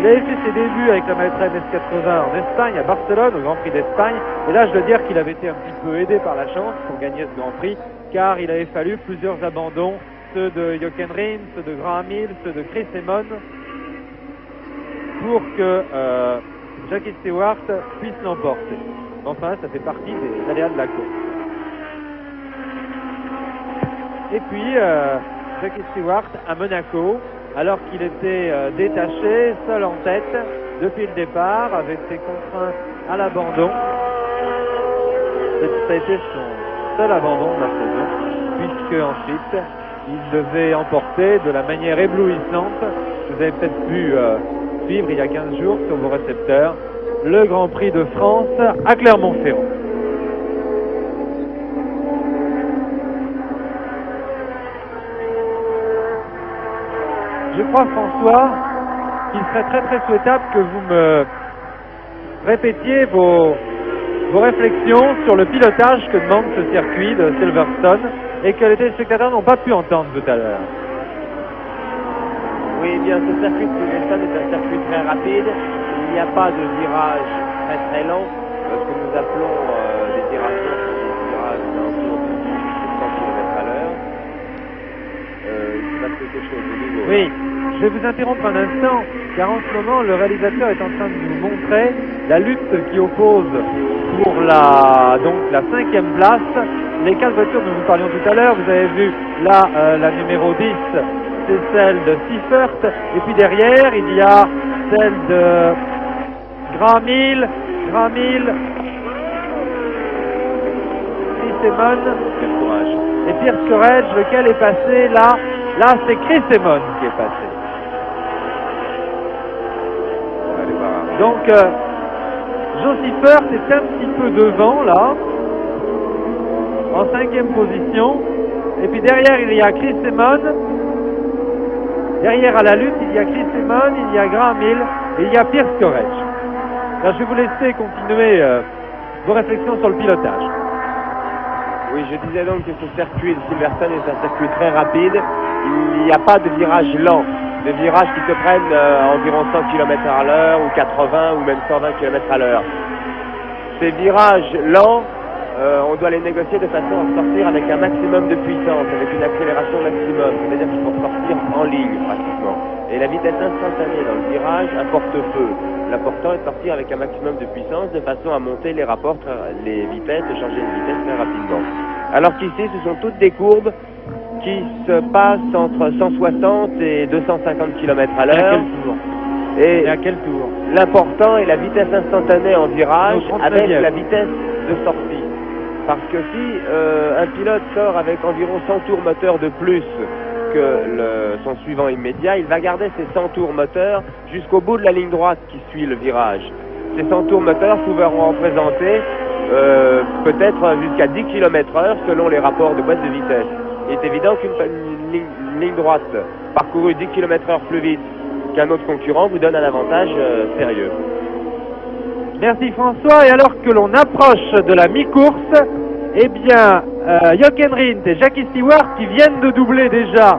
Il avait fait ses débuts avec la Matra MS-80 en Espagne, à Barcelone, au Grand Prix d'Espagne. Et là, je dois dire qu'il avait été un petit peu aidé par la chance pour gagner ce Grand Prix, car il avait fallu plusieurs abandons, ceux de Jochen Rindt, ceux de Graham Hill, ceux de Chris Amon, pour que Jackie Stewart puisse l'emporter. Enfin, ça fait partie des aléas de la course. Et puis, Jackie Stewart à Monaco, alors qu'il était détaché, seul en tête depuis le départ, avait été contraint à l'abandon. Ça a été son seul abandon de la saison, puisque ensuite il devait emporter de la manière éblouissante, vous avez peut-être pu suivre il y a 15 jours sur vos récepteurs, le Grand Prix de France à Clermont-Ferrand. Je crois, François, qu'il serait très très souhaitable que vous me répétiez vos réflexions sur le pilotage que demande ce circuit de Silverstone et que les téléspectateurs n'ont pas pu entendre tout à l'heure. Oui, eh bien ce circuit de Silverstone est un circuit très rapide. Il n'y a pas de virage très très lent. Ce que nous appelons des virages quelque chose de nouveau. Oui, je vais vous interrompre un instant, car en ce moment, le réalisateur est en train de nous montrer la lutte qui oppose pour la 5e place les 4 voitures dont nous parlions tout à l'heure. Vous avez vu là la numéro 10, c'est celle de Seifert, et puis derrière, il y a celle de Graham Hill, Chris Amon et Pierce Courage, lequel est passé là. Là, c'est Chris Amon qui est passé. Donc, Joe Seifert est un petit peu devant, là, en 5e position. Et puis derrière, il y a Chris Amon. Derrière à la lutte, il y a Chris Amon, il y a Graham Hill et il y a Pierce Courage. Là, je vais vous laisser continuer vos réflexions sur le pilotage. Oui, je disais donc que ce circuit de Silverstone est un circuit très rapide. Il n'y a pas de virage lent, de virages qui se prennent environ 100 km/h ou 80 ou même 120 km/h. Ces virages lents, on doit les négocier de façon à sortir avec un maximum de puissance, avec une accélération maximum, c'est-à-dire qu'il faut sortir en ligne pratiquement. Et la vitesse instantanée dans le virage apporte peu. L'important est de sortir avec un maximum de puissance de façon à monter les rapports, les vitesses, de changer de vitesse très rapidement. Alors qu'ici, ce sont toutes des courbes qui se passent entre 160 et 250 km/h. Et à quel tour? L'important est la vitesse instantanée en virage avec la vitesse de sortie. Parce que si un pilote sort avec environ 100 tours moteur de plus que son suivant immédiat, il va garder ses 100 tours moteurs jusqu'au bout de la ligne droite qui suit le virage. Ces 100 tours moteurs pourront représenter peut-être jusqu'à 10 km/h selon les rapports de boîte de vitesse. Il est évident qu'une ligne droite parcourue 10 km/h plus vite qu'un autre concurrent vous donne un avantage sérieux. Merci François. Et alors que l'on approche de la mi-course, eh bien, Jochen Rindt et Jackie Stewart, qui viennent de doubler déjà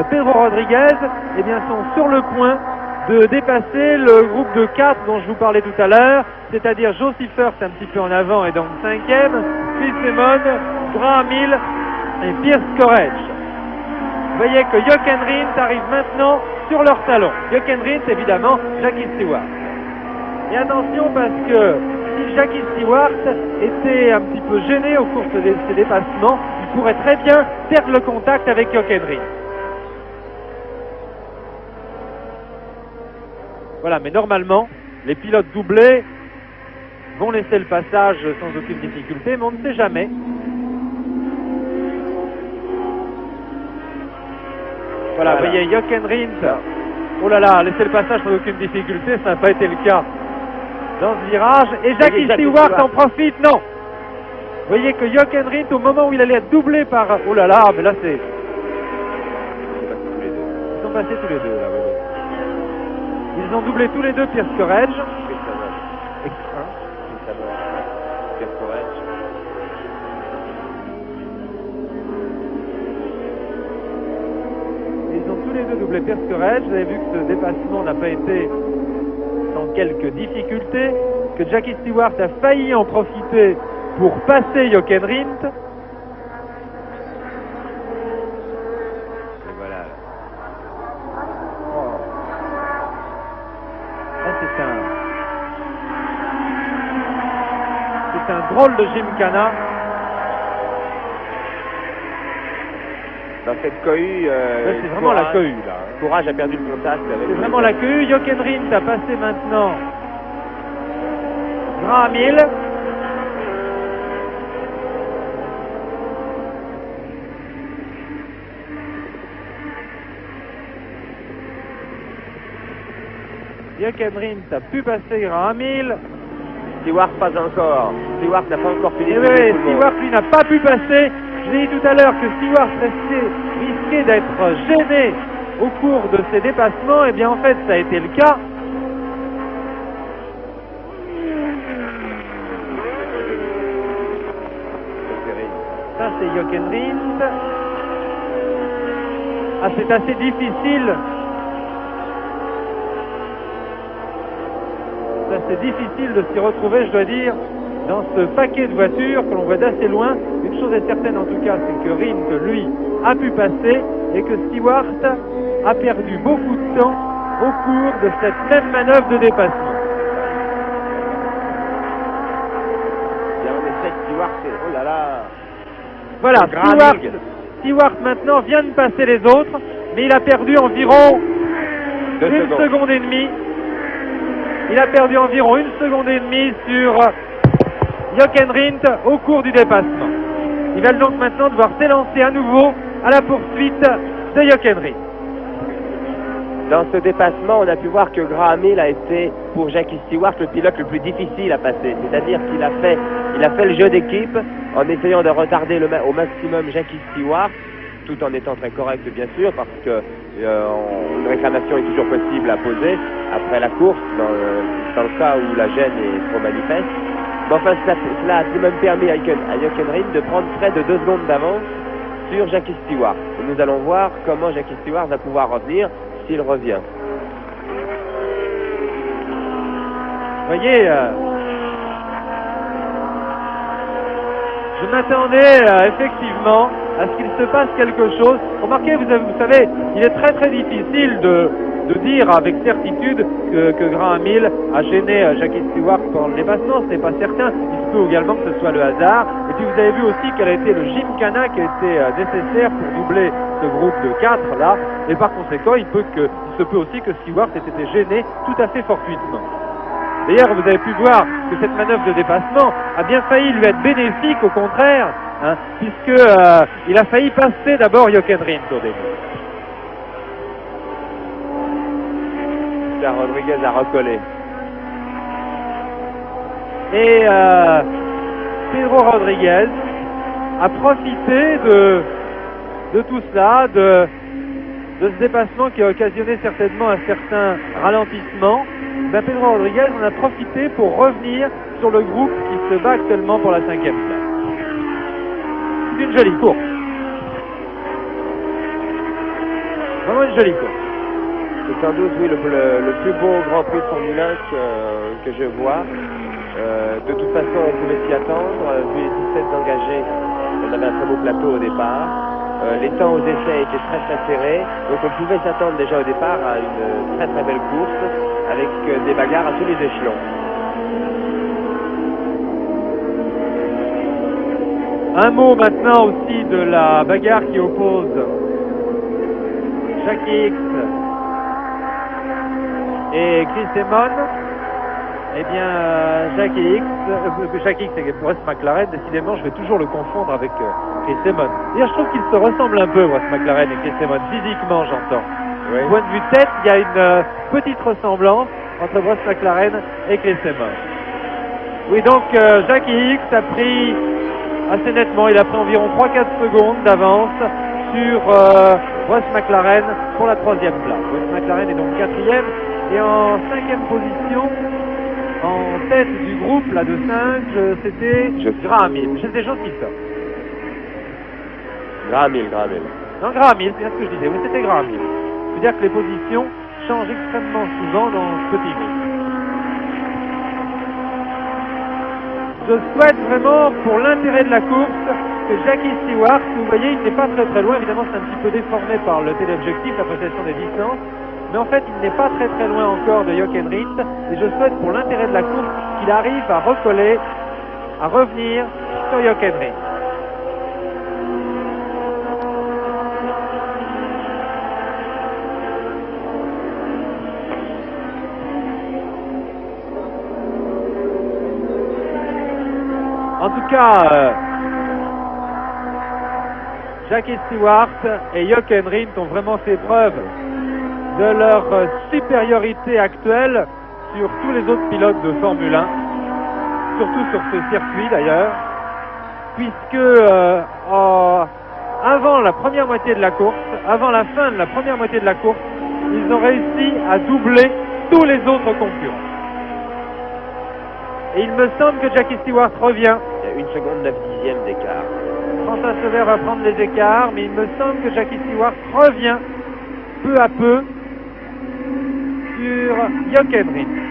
Pedro Rodriguez, eh bien, sont sur le point de dépasser le groupe de 4 dont je vous parlais tout à l'heure, c'est-à-dire Joe Seifert un petit peu en avant et donc 5e, Chris Amon, Graham Hill et Pierce Courage. Vous voyez que Jochen Rindt arrive maintenant sur leur talon. Jochen Rindt, évidemment, Jackie Stewart. Et attention parce que si Jackie Stewart était un petit peu gêné au cours de ses dépassements, il pourrait très bien perdre le contact avec Jochen Rindt. Voilà, mais normalement, les pilotes doublés vont laisser le passage sans aucune difficulté, mais on ne sait jamais. Voilà, vous voyez, Jochen Rindt, oh là là, laisser le passage sans aucune difficulté, ça n'a pas été le cas dans ce virage. Et Jackie Stewart en profite, non. Vous voyez que Jochen Rindt, au moment où il allait être doublé par... Oh là là, mais là c'est... Ils sont passés tous les deux, là, oui. Ils ont doublé tous les deux Pierce Courage. Ils ont tous les deux doublé Pierce Courage. Vous avez vu que ce dépassement n'a pas été sans quelques difficultés, que Jackie Stewart a failli en profiter pour passer Jochen Rindt. Et voilà. Oh. Là, c'est un drôle de gymkhana. Dans cette cohue, c'est vraiment la cohue là. Courage a perdu le contact avec. C'est vraiment la cohue. Jochen Rindt a passé maintenant Graham Hill. Jochen Rindt a pu passer Graham Hill. Stewart pas encore. Stewart n'a pas encore fini. Oui, Stewart lui n'a pas pu passer. Je l'ai dit tout à l'heure que Stewart risquait d'être gêné au cours de ses dépassements. Et bien en fait ça a été le cas. Ça c'est Jochen Rindt. Ah, c'est assez difficile. C'est difficile de s'y retrouver, je dois dire, dans ce paquet de voitures que l'on voit d'assez loin. Une chose est certaine en tout cas, c'est que Rindt, lui, a pu passer et que Stewart a perdu beaucoup de temps au cours de cette même manœuvre de dépassement. Bien, en effet, Stewart, oh là là. Voilà, Stewart maintenant vient de passer les autres, mais il a perdu environ 2 une secondes. seconde et demie. Il a perdu environ 1 seconde et demie sur Jochen Rindt au cours du dépassement. Il va donc maintenant devoir s'élancer à nouveau à la poursuite de Jochen Rindt. Dans ce dépassement, on a pu voir que Graham Hill a été, pour Jackie Stewart, le pilote le plus difficile à passer. C'est-à-dire qu'il a fait le jeu d'équipe en essayant de retarder au maximum Jackie Stewart, tout en étant très correct bien sûr, parce que une réclamation est toujours possible à poser après la course, dans le cas où la gêne est trop manifeste. Mais enfin, cela a tout de même permis à Jochen Rindt de prendre près de 2 secondes d'avance sur Jackie Stewart. Et nous allons voir comment Jackie Stewart va pouvoir revenir, s'il revient. Vous voyez, je m'attendais effectivement à ce qu'il se passe quelque chose. Remarquez, vous savez, il est très très difficile de dire avec certitude que Graham Hill a gêné Jackie Stewart pendant le dépassement. Ce n'est pas certain. Il se peut également que ce soit le hasard. Et puis vous avez vu aussi quel a été le gymkhana qui a été nécessaire pour doubler ce groupe de 4 là. Et par conséquent, il se peut aussi que Stewart ait été gêné tout à fait fortuitement. D'ailleurs, vous avez pu voir que cette manœuvre de dépassement a bien failli lui être bénéfique, au contraire, hein, puisque il a failli passer d'abord Jochen Rindt au début. Rodriguez a recollé. Et Pedro Rodriguez a profité de tout cela, de ce dépassement qui a occasionné certainement un certain ralentissement. Pedro Rodriguez en a profité pour revenir sur le groupe qui se bat actuellement pour la 5e place. C'est une jolie course. Vraiment une jolie course. C'est sans doute, oui, le plus beau Grand Prix de Formule 1 que je vois. De toute façon, on pouvait s'y attendre. Vu les 17 engagés, on avait un très beau plateau au départ. Les temps aux essais étaient très très serrés. Donc on pouvait s'attendre déjà au départ à une très très belle course avec des bagarres à tous les échelons. Un mot maintenant aussi de la bagarre qui oppose Jackie X et Chris Amon. Eh bien, Jackie X et Wes McLaren, décidément, je vais toujours le confondre avec Chris Amon. D'ailleurs, je trouve qu'ils se ressemblent un peu, Wes McLaren et Chris Amon, physiquement, j'entends. Oui. Du point de vue tête, il y a une petite ressemblance entre Wes McLaren et Chris Amon. Oui, donc, Jackie X a pris assez nettement, il a pris environ 3-4 secondes d'avance sur Wes McLaren pour la 3e place. Wes McLaren est donc 4e et en 5e position. En tête du groupe là de 5, c'était Graham Hill. C'était John Kilter. Graham Hill. Non, Graham Hill, c'est ce que je disais. Oui, c'était Graham Hill. C'est-à-dire que les positions changent extrêmement souvent dans ce petit groupe. Je souhaite vraiment, pour l'intérêt de la course, que Jackie Stewart, vous voyez, il n'est pas très très loin. Évidemment, c'est un petit peu déformé par le téléobjectif, l'appréciation des distances. Mais en fait, il n'est pas très très loin encore de Jochen Rindt. Et je souhaite, pour l'intérêt de la course, qu'il arrive à recoller, à revenir sur Jochen Rindt. En tout cas, Jackie Stewart et Jochen Rindt ont vraiment fait preuve de leur supériorité actuelle sur tous les autres pilotes de Formule 1, surtout sur ce circuit d'ailleurs, puisque avant la première moitié de la course, avant la fin de la première moitié de la course, ils ont réussi à doubler tous les autres concurrents. Et il me semble que Jackie Stewart revient. Il y a 1 seconde 9 dixièmes d'écart. François Sauver va prendre les écarts, mais il me semble que Jackie Stewart revient peu à peu sur Jochen Rindt.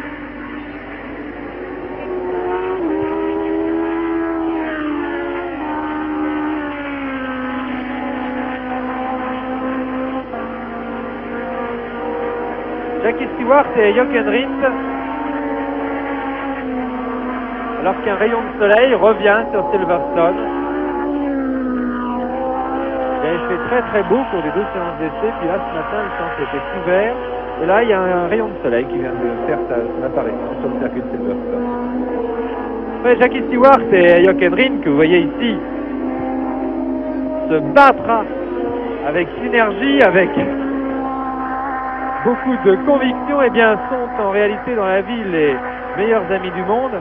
Jackie Stewart et Jochen Rindt. Alors qu'un rayon de soleil revient sur Silverstone. Il avait fait très très beau pour les 2 séances d'essai, puis là ce matin le temps était couvert. Et là il y a un rayon de soleil qui vient de faire son apparition sur le circuit de Silverstone. Ouais, Jackie Stewart et Jochen Rindt, que vous voyez ici, se battre avec synergie, avec beaucoup de conviction, et bien sont en réalité dans la vie les meilleurs amis du monde.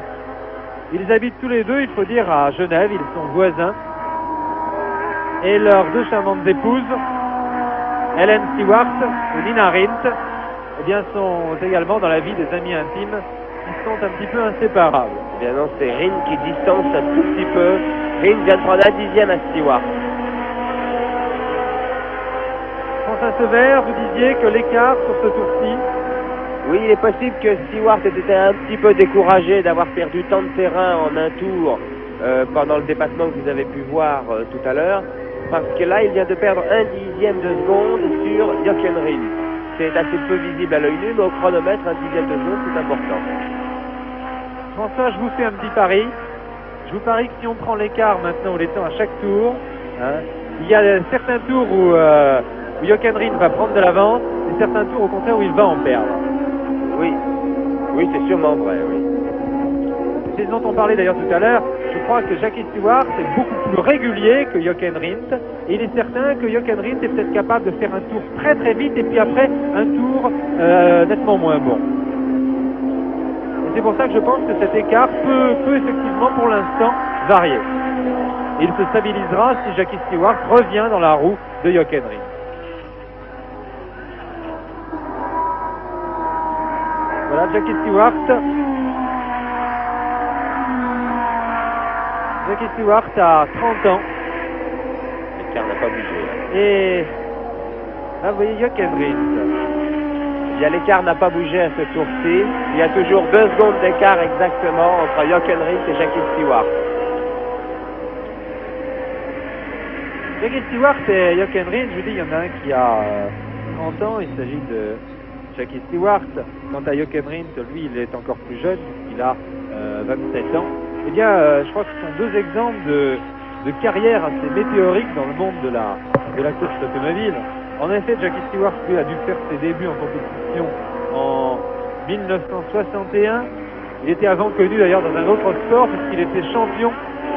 Ils habitent tous les deux, il faut dire, à Genève, ils sont voisins. Et leurs 2 charmantes épouses, Helen Stewart et Nina Rindt, eh bien, sont également dans la vie des amis intimes qui sont un petit peu inséparables. Eh bien non, c'est Rindt qui distance un tout petit peu. Rindt vient de prendre un 10e à Stewart. François Sever, vous disiez que l'écart sur ce tour-ci. Oui, il est possible que Stewart ait été un petit peu découragé d'avoir perdu tant de terrain en un tour pendant le dépassement que vous avez pu voir tout à l'heure, parce que là, il vient de perdre un 10e de seconde sur Jochen Rindt. C'est assez peu visible à l'œil nu, mais au chronomètre, un 10e de seconde, c'est important. François, je vous fais un petit pari. Je vous parie que si on prend l'écart maintenant ou les temps à chaque tour, hein, il y a certains tours où Jochen Rindt va prendre de l'avance et certains tours au contraire où il va en perdre. Oui, oui, c'est sûrement vrai, oui. C'est ce dont on parlait d'ailleurs tout à l'heure. Je crois que Jackie Stewart est beaucoup plus régulier que Jochen Rindt. Et il est certain que Jochen Rindt est peut-être capable de faire un tour très très vite et puis après un tour nettement moins bon. Et c'est pour ça que je pense que cet écart peut effectivement pour l'instant varier. Il se stabilisera si Jackie Stewart revient dans la roue de Jochen Rindt. Voilà Jackie Stewart. Jackie Stewart a 30 ans. L'écart n'a pas bougé. Et là vous voyez Jochen Rindt. Eh bien, l'écart n'a pas bougé à ce tour-ci. Il y a toujours 2 secondes d'écart exactement entre Jochen Rindt et Jackie Stewart. Jackie Stewart et Jochen Rindt, je vous dis, il y en a un qui a 30 ans, il s'agit de Jackie Stewart. Quant à Jochen Rindt, lui, il est encore plus jeune, il a 27 ans. Eh bien, je crois que ce sont 2 exemples de carrière assez météoriques dans le monde de la course automobile. En effet, Jackie Stewart, lui, a dû faire ses débuts en compétition en 1961. Il était avant connu d'ailleurs dans un autre sport, puisqu'il était champion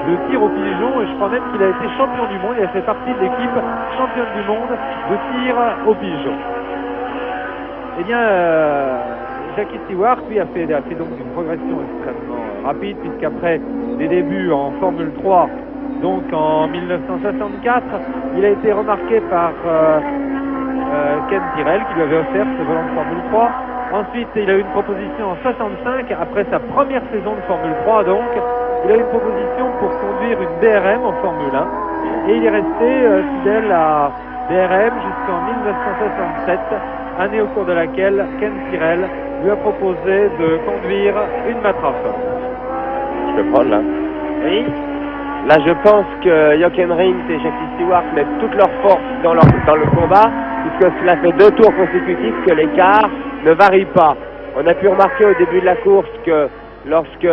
de tir au pigeon, et je crois même qu'il a été champion du monde. Il a fait partie de l'équipe championne du monde de tir au pigeon. Eh bien, Jackie Stewart, lui, a fait donc une progression extrêmement rapide, puisqu'après des débuts en Formule 3, donc en 1964, il a été remarqué par Ken Tyrrell, qui lui avait offert ce volant de Formule 3. Ensuite, il a eu une proposition en 65, après sa première saison de Formule 3, donc, il a eu une proposition pour conduire une BRM en Formule 1, et il est resté fidèle à BRM jusqu'en 1967, année au cours de laquelle Ken Tyrrell lui a proposé de conduire une Matraford. Je peux prendre là. Oui. Là, je pense que Jochen Rindt et Jackie Stewart mettent toute leur force dans le combat, puisque cela fait 2 tours consécutifs que l'écart ne varie pas. On a pu remarquer au début de la course que lorsque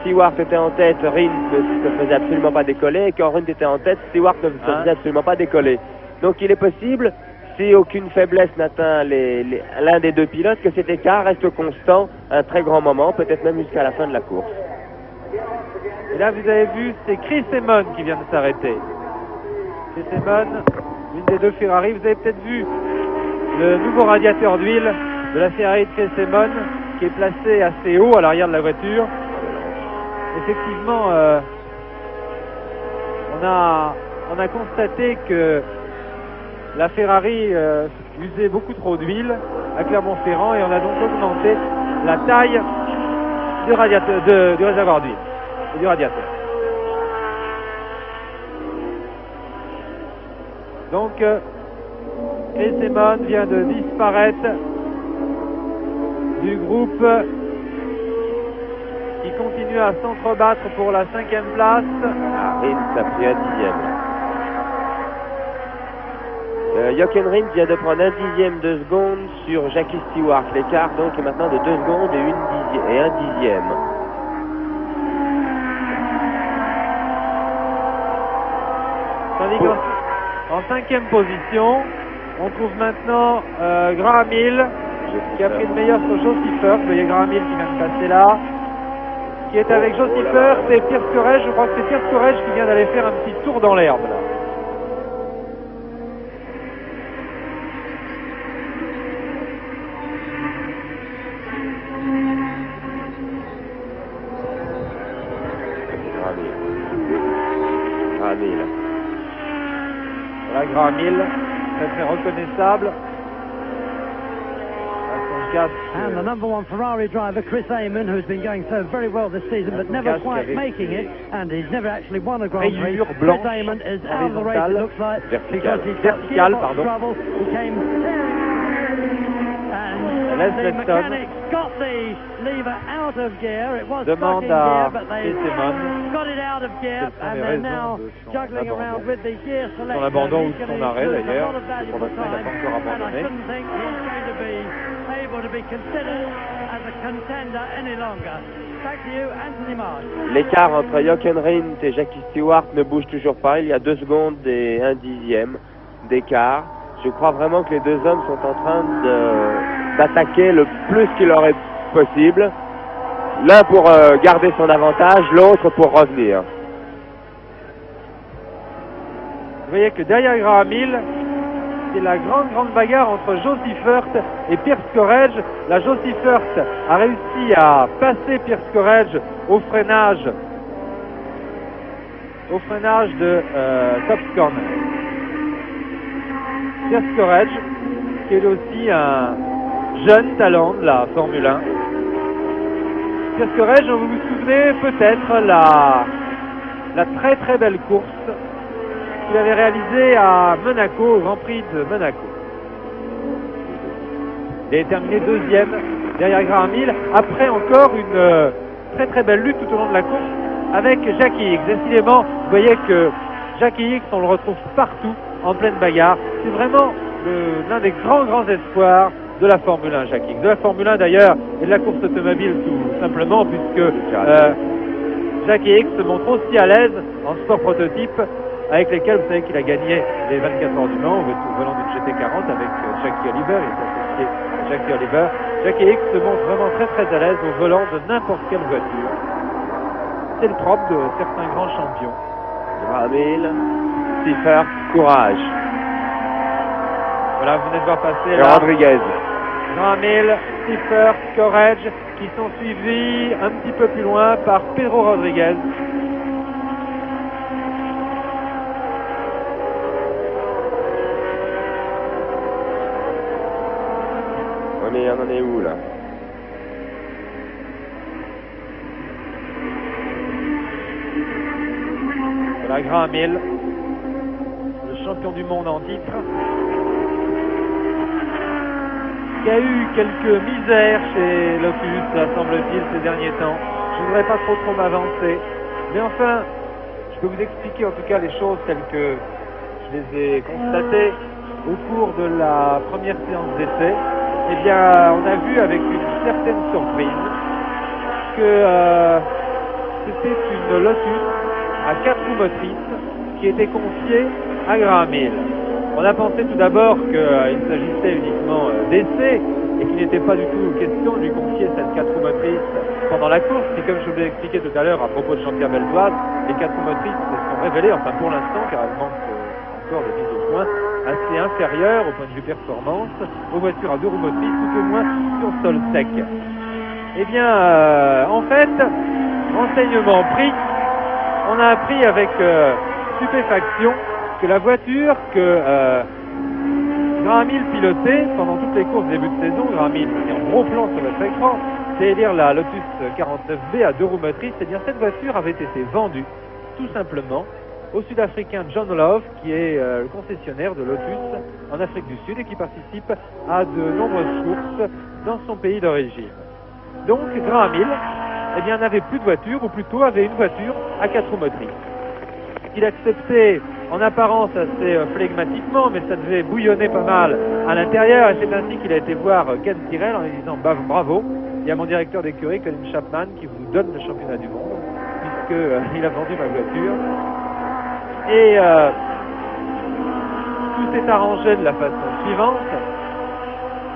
Stewart était en tête, Rindt ne se faisait absolument pas décoller, et quand Rindt était en tête, Stewart ne se faisait absolument pas décoller. Donc il est possible, si aucune faiblesse n'atteint l'un des 2 pilotes, que cet écart reste constant un très grand moment, peut-être même jusqu'à la fin de la course. Et là, vous avez vu, c'est Chris Amon qui vient de s'arrêter. Chris Amon, une des 2 Ferrari. Vous avez peut-être vu le nouveau radiateur d'huile de la Ferrari de Chris Amon, qui est placé assez haut à l'arrière de la voiture. Effectivement, on a constaté que la Ferrari usait beaucoup trop d'huile à Clermont-Ferrand, et on a donc augmenté la taille du radiateur, du réservoir d'huile et du radiateur. Donc Chris Amon vient de disparaître du groupe qui continue à s'entrebattre pour la 5e place. Rindt a pris un 10e. Jochen Rindt vient de prendre 1/10 de seconde sur Jackie Stewart. L'écart donc est maintenant de 2 secondes et 1/10. Tandis qu'en 5e position, on trouve maintenant Graham Hill qui a pris le meilleur sur Joe Seifert. Vous voyez Graham Hill qui vient de passer là, qui est avec Joe Seifert et Pierce Courage. Je crois que c'est Pierce Courage qui vient d'aller faire un petit tour dans l'herbe là. Graham Hill. Voilà Graham Hill, très reconnaissable. And the number 1 Ferrari driver, Chris Amon, who's been going so very well this season, but never quite making it, and he's never actually won a Grand Prix. Chris Amon is out of the race, it looks like, because he's got gearbox trouble. He came and the mechanics got the lever out of gear. It was stuck in gear, but they got it out of gear, and they're now juggling around with the gear selection. Son abandon ou son arrêt d'ailleurs, and I shouldn't think he's going to be able to be considered as a contender any longer. Back to you, Anthony Marsh. L'écart entre Jochen Rindt et Jackie Stewart ne bouge toujours pas. Il y a 2 secondes et 1/10 d'écart. Je crois vraiment que les deux hommes sont en train d'attaquer le plus qu'il leur est possible. L'un pour garder son avantage, l'autre pour revenir. Vous voyez que derrière Graham Hill, c'est la grande bagarre entre Joe Seifert et Pierce Courage. La Joe Seifert a réussi à passer Pierce Courage au freinage de Top Corner. Pierce Courage, qui est aussi un jeune talent de la Formule 1. Pierce Courage, vous vous souvenez peut-être la très belle course qu'il avait réalisé à Monaco, au Grand Prix de Monaco. Il est terminé 2e derrière Graham Hill, après encore une très belle lutte tout au long de la course avec Jackie Hicks. Décidément, vous voyez que Jackie Hicks, on le retrouve partout en pleine bagarre. C'est vraiment l'un des grands espoirs de la Formule 1, Jackie Hicks. De la Formule 1 d'ailleurs, et de la course automobile tout simplement, puisque Jackie Hicks se montre aussi à l'aise en sport prototype, avec lesquels vous savez qu'il a gagné les 24 heures du Mans au volant d'une GT40 avec Jackie Oliver, il est associé à Jackie Oliver. Jackie Hicks se montre vraiment très à l'aise au volant de n'importe quelle voiture. C'est le propre de certains grands champions. Graham Hill, Seifert, Courage. Voilà, vous venez de voir passer là Rodriguez. Graham Hill, Seifert, Courage, qui sont suivis un petit peu plus loin par Pedro Rodriguez. On en est où là? Voilà Graham Hill, le champion du monde en titre, qui a eu quelques misères chez Lotus, semble-t-il, ces derniers temps. Je ne voudrais pas trop m'avancer, mais enfin, je peux vous expliquer en tout cas les choses telles que je les ai constatées au cours de la première séance d'essai. Eh bien, on a vu avec une certaine surprise que c'était une Lotus à 4 roues motrices qui était confiée à Graham Hill. On a pensé tout d'abord qu'il s'agissait uniquement d'essais et qu'il n'était pas du tout question de lui confier cette 4 roues motrices pendant la course. Et comme je vous l'ai expliqué tout à l'heure à propos de Jean-Pierre Beltoise, les 4 roues motrices se sont révélées, enfin pour l'instant, car elles manquent encore de mise au point, assez inférieure au point de vue performance aux voitures à 2 roues motrices, tout au moins sur sol sec. Eh bien, en fait, renseignement pris, on a appris avec stupéfaction que la voiture que Graham Hill pilotait pendant toutes les courses début de saison, Graham Hill qui est en gros plan sur votre écran, c'est-à-dire la Lotus 49B à 2 roues motrices, eh bien cette voiture avait été vendue tout simplement au Sud-Africain John Love, qui est le concessionnaire de Lotus en Afrique du Sud et qui participe à de nombreuses courses dans son pays d'origine. Donc Graham Hill, eh bien, n'avait plus de voiture, ou plutôt avait une voiture à 4 roues motrices. qu'il acceptait en apparence assez flegmatiquement, mais ça devait bouillonner pas mal à l'intérieur, et c'est ainsi qu'il a été voir Ken Tyrrell en lui disant bravo, il y a mon directeur d'écurie, Colin Chapman, qui vous donne le championnat du monde, puisqu'il a vendu ma voiture. Et tout s'est arrangé de la façon suivante.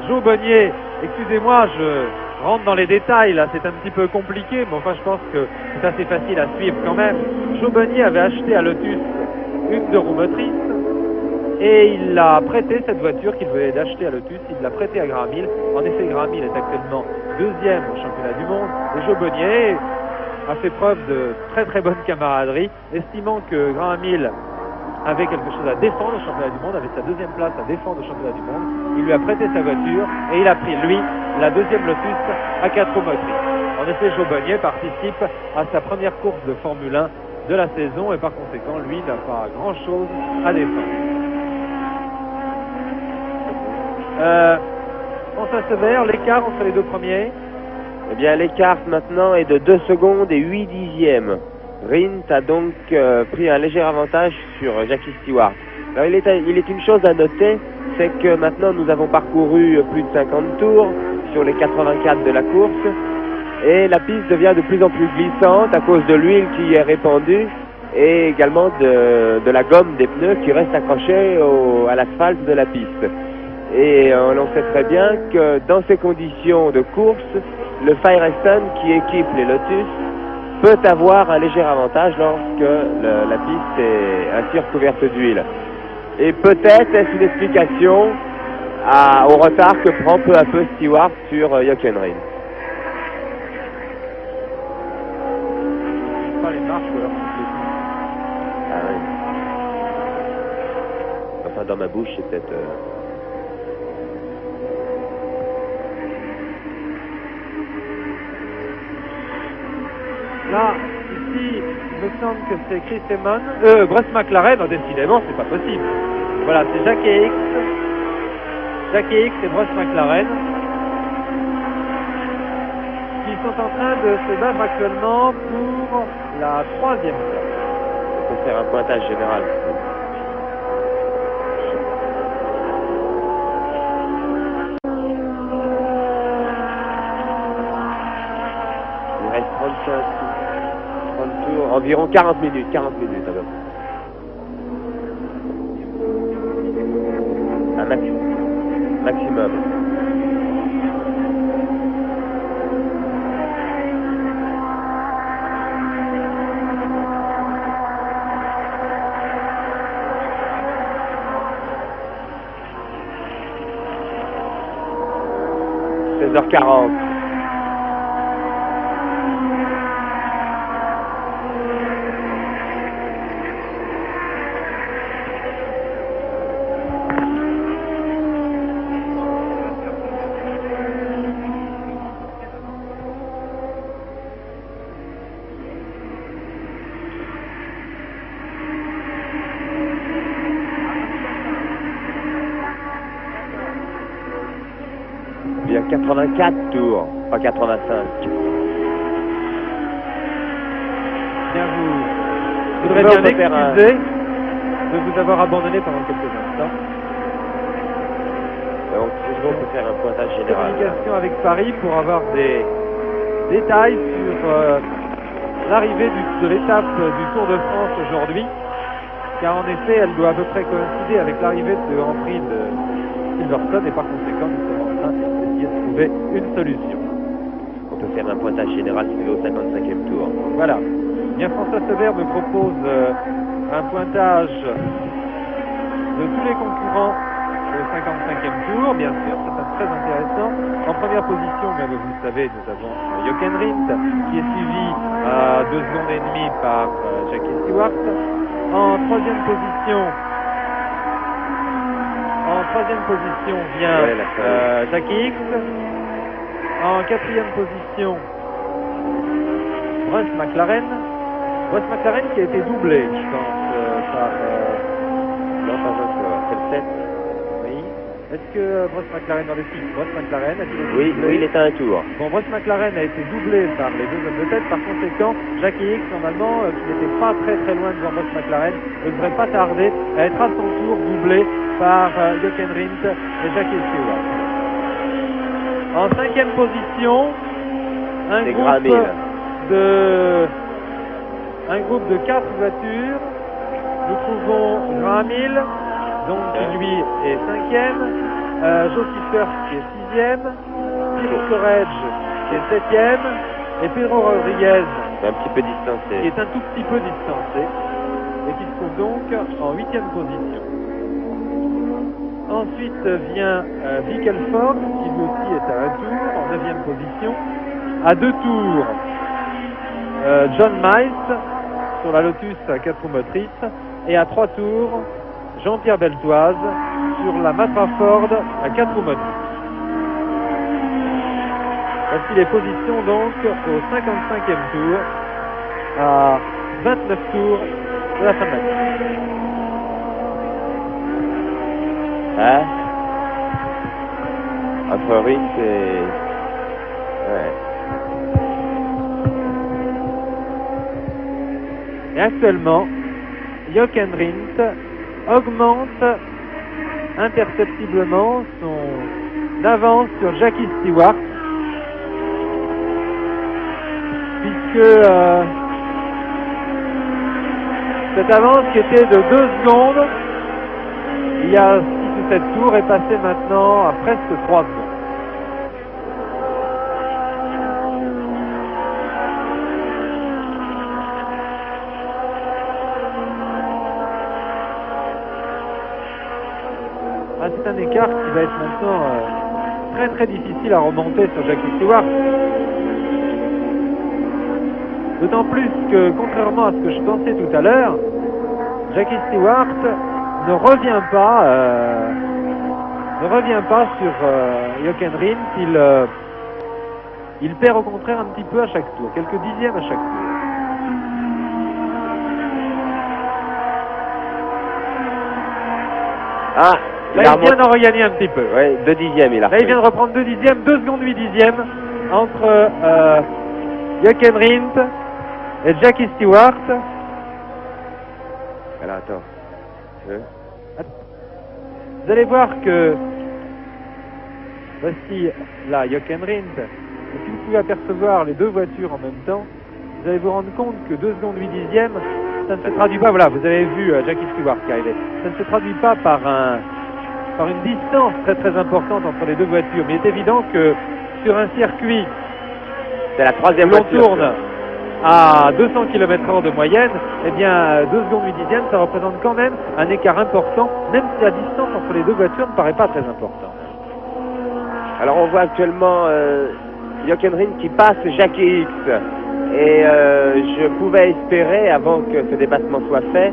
Joe Bonnier, excusez-moi, je rentre dans les détails, là c'est un petit peu compliqué, mais enfin je pense que c'est assez facile à suivre quand même. Joe Bonnier avait acheté à Lotus une deux roues motrices et il a prêté cette voiture qu'il venait d'acheter à Lotus, il l'a prêtée à Graham Hill. En effet, Graham Hill est actuellement deuxième au championnat du monde et Joe Bonnier a fait preuve de très très bonne camaraderie, estimant que Graham Hill avait quelque chose à défendre au championnat du monde, avait sa deuxième place à défendre au championnat du monde. Il lui a prêté sa voiture et il a pris, lui, la deuxième Lotus à 4 roues motrices. En effet, Joe Bonnier participe à sa première course de Formule 1 de la saison et par conséquent, lui n'a pas grand-chose à défendre. François Sevère, l'écart entre les deux premiers? Eh bien, l'écart maintenant est de 2 secondes et 8 dixièmes. Rins a donc pris un léger avantage sur Jackie Stewart. Alors il est une chose à noter, c'est que maintenant nous avons parcouru plus de 50 tours sur les 84 de la course et la piste devient de plus en plus glissante à cause de l'huile qui y est répandue et également de la gomme des pneus qui reste accrochée à l'asphalte de la piste. Et on sait très bien que dans ces conditions de course, le Firestone qui équipe les Lotus peut avoir un léger avantage lorsque la piste est ainsi recouverte d'huile. Et peut-être est-ce une explication au retard que prend peu à peu Stewart sur Jochen Rindt. Pas les marches ou alors Ah oui. Enfin, dans ma bouche, c'est peut-être... Là, ici, il me semble que c'est Chris Amon, Bruce McLaren, décidément, c'est pas possible. Voilà, c'est Jackie Hicks et Bruce McLaren qui sont en train de se battre actuellement pour la 3e place. On peut faire un pointage général. Il reste 30 tours, environ 40 minutes à peu près. Un maximum. h 84 tours, pas 85. Bien, je voudrais bien m'excuser de vous avoir abandonné pendant quelques instants. Donc, on peut faire un pointage général. Communication avec Paris pour avoir des détails sur l'arrivée de l'étape du Tour de France aujourd'hui, car en effet, elle doit à peu près coïncider avec l'arrivée de Grand Prix de Silverstone et par conséquent, nous sommes en train d'essayer de trouver une solution. On peut faire un pointage général au 55e tour. Voilà. Bien, François Sevère me propose un pointage de tous les concurrents au 55e tour, bien sûr, c'est très intéressant. En première position, bien, vous le savez, nous avons Jochen Rindt, qui est suivi à 2 secondes et demie par Jackie Stewart. En troisième position vient Jackie Hicks. En quatrième position, Bruce McLaren. Bruce McLaren qui a été doublé, je pense, par... Non, pas encore. C'est le 7. Oui. Est-ce que Bruce McLaren dans le site? Bruce McLaren, est-ce qu'il est Oui, doublé? oui, il est à un tour. Bon, Bruce McLaren a été doublé par les deux hommes de tête. Par conséquent, Jackie Hicks, normalement, qui n'était pas très loin devant Bruce McLaren, ne devrait pas tarder à être à son tour doublé par Jochen Rindt et Jackie Stewart. En 5e position, un groupe de 4 voitures. Nous trouvons Graham Hill, donc qui lui est 5e, Josie Firth qui est 6e, Peter Courage qui est 7e, et Pedro Rodriguez un petit peu distancé. Qui est un tout petit peu distancé, et qui se trouve donc en 8e position. Ensuite vient Vic Elford, qui lui aussi est à un tour, en 9e position. À 2 tours, John Miles sur la Lotus à 4 roues motrices. Et à 3 tours, Jean-Pierre Beltoise sur la Matra Ford à 4 roues motrices. Voici les positions donc au 55e tour, à 29 tours de la fin de la course. Hein? Entre Rindt et... Ouais. Et actuellement, Jochen Rindt augmente imperceptiblement son avance sur Jackie Stewart, puisque cette avance qui était de 2 secondes il y a 6 ou 7 tours est passée maintenant à presque 3 secondes. C'est un écart qui va être maintenant très difficile à remonter sur Jackie Stewart. D'autant plus que, contrairement à ce que je pensais tout à l'heure, Jackie Stewart ne revient pas sur Jochen Rindt. Il perd au contraire un petit peu à chaque tour, quelques dixièmes à chaque tour. Ah, là, il vient d'en regagner un petit peu. Oui, 2 dixièmes, il a Là, il vient de reprendre 2 dixièmes, 2 secondes 8 dixièmes entre Jochen Rindt et Jackie Stewart. Alors, attends. Vous allez voir que voici là Jochen Rindt. Et si vous pouvez apercevoir les deux voitures en même temps, vous allez vous rendre compte que 2 secondes 8 dixièmes, ça ne se traduit pas, voilà, vous avez vu Jackie Stewart qui arrivait, ça ne se traduit pas par une distance très importante entre les deux voitures, mais il est évident que sur un circuit, c'est la 3e voiture, on tourne à 200 km/h de moyenne, eh bien 2 secondes 8 dixièmes, ça représente quand même un écart important, même si la distance entre les deux voitures ne paraît pas très importante. Alors on voit actuellement Jochen Rindt qui passe Jackie Hicks, et je pouvais espérer, avant que ce dépassement soit fait,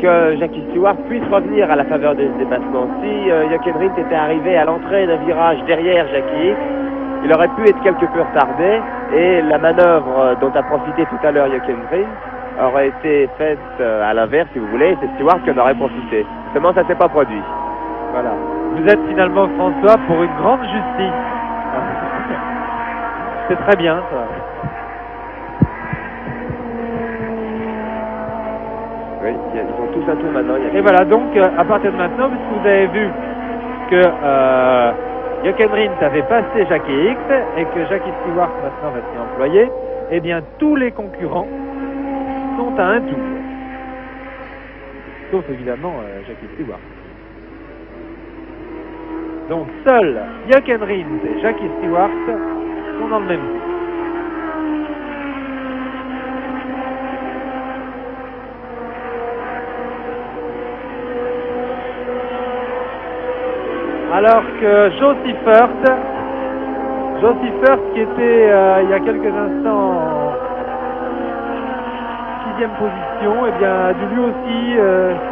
que Jackie Stewart puisse revenir à la faveur de ce dépassement. Si Jochen Rindt était arrivé à l'entrée d'un virage derrière Jackie Hicks, il aurait pu être quelque peu retardé, et la manœuvre dont a profité tout à l'heure Jochen Rindt aurait été faite à l'inverse, si vous voulez, et c'est Stewart qui en aurait profité. Seulement, ça ne s'est pas produit. Voilà. Vous êtes finalement, François, pour une grande justice. C'est très bien, ça. Oui, ils sont tous à tour maintenant. Et voilà, donc, à partir de maintenant, puisque vous avez vu que Jochen Rindt avait passé Jackie Hicks et que Jackie Stewart maintenant va s'y employer, eh bien, tous les concurrents sont à un tour. Sauf évidemment Jackie Stewart. Donc, seuls Jochen Rindt et Jackie Stewart sont dans le même tour. Alors que Josie Firth qui était il y a quelques instants en 6e position, eh bien, a dû lui aussi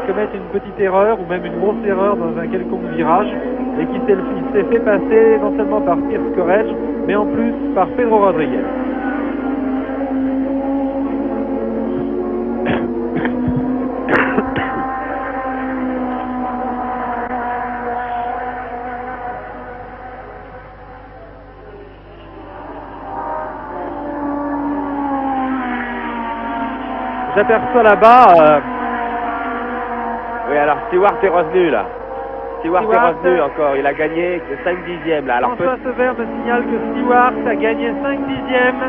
commettre une petite erreur ou même une grosse erreur dans un quelconque virage, et qui s'est fait passer non seulement par Peter Courage, mais en plus par Pedro Rodriguez. j'aperçois là-bas... Oui, alors Stewart est revenu là. Stewart est Stewart, revenu encore, il a gagné 5 dixièmes là. Alors François Sever me signale que Stewart a gagné 5 dixièmes.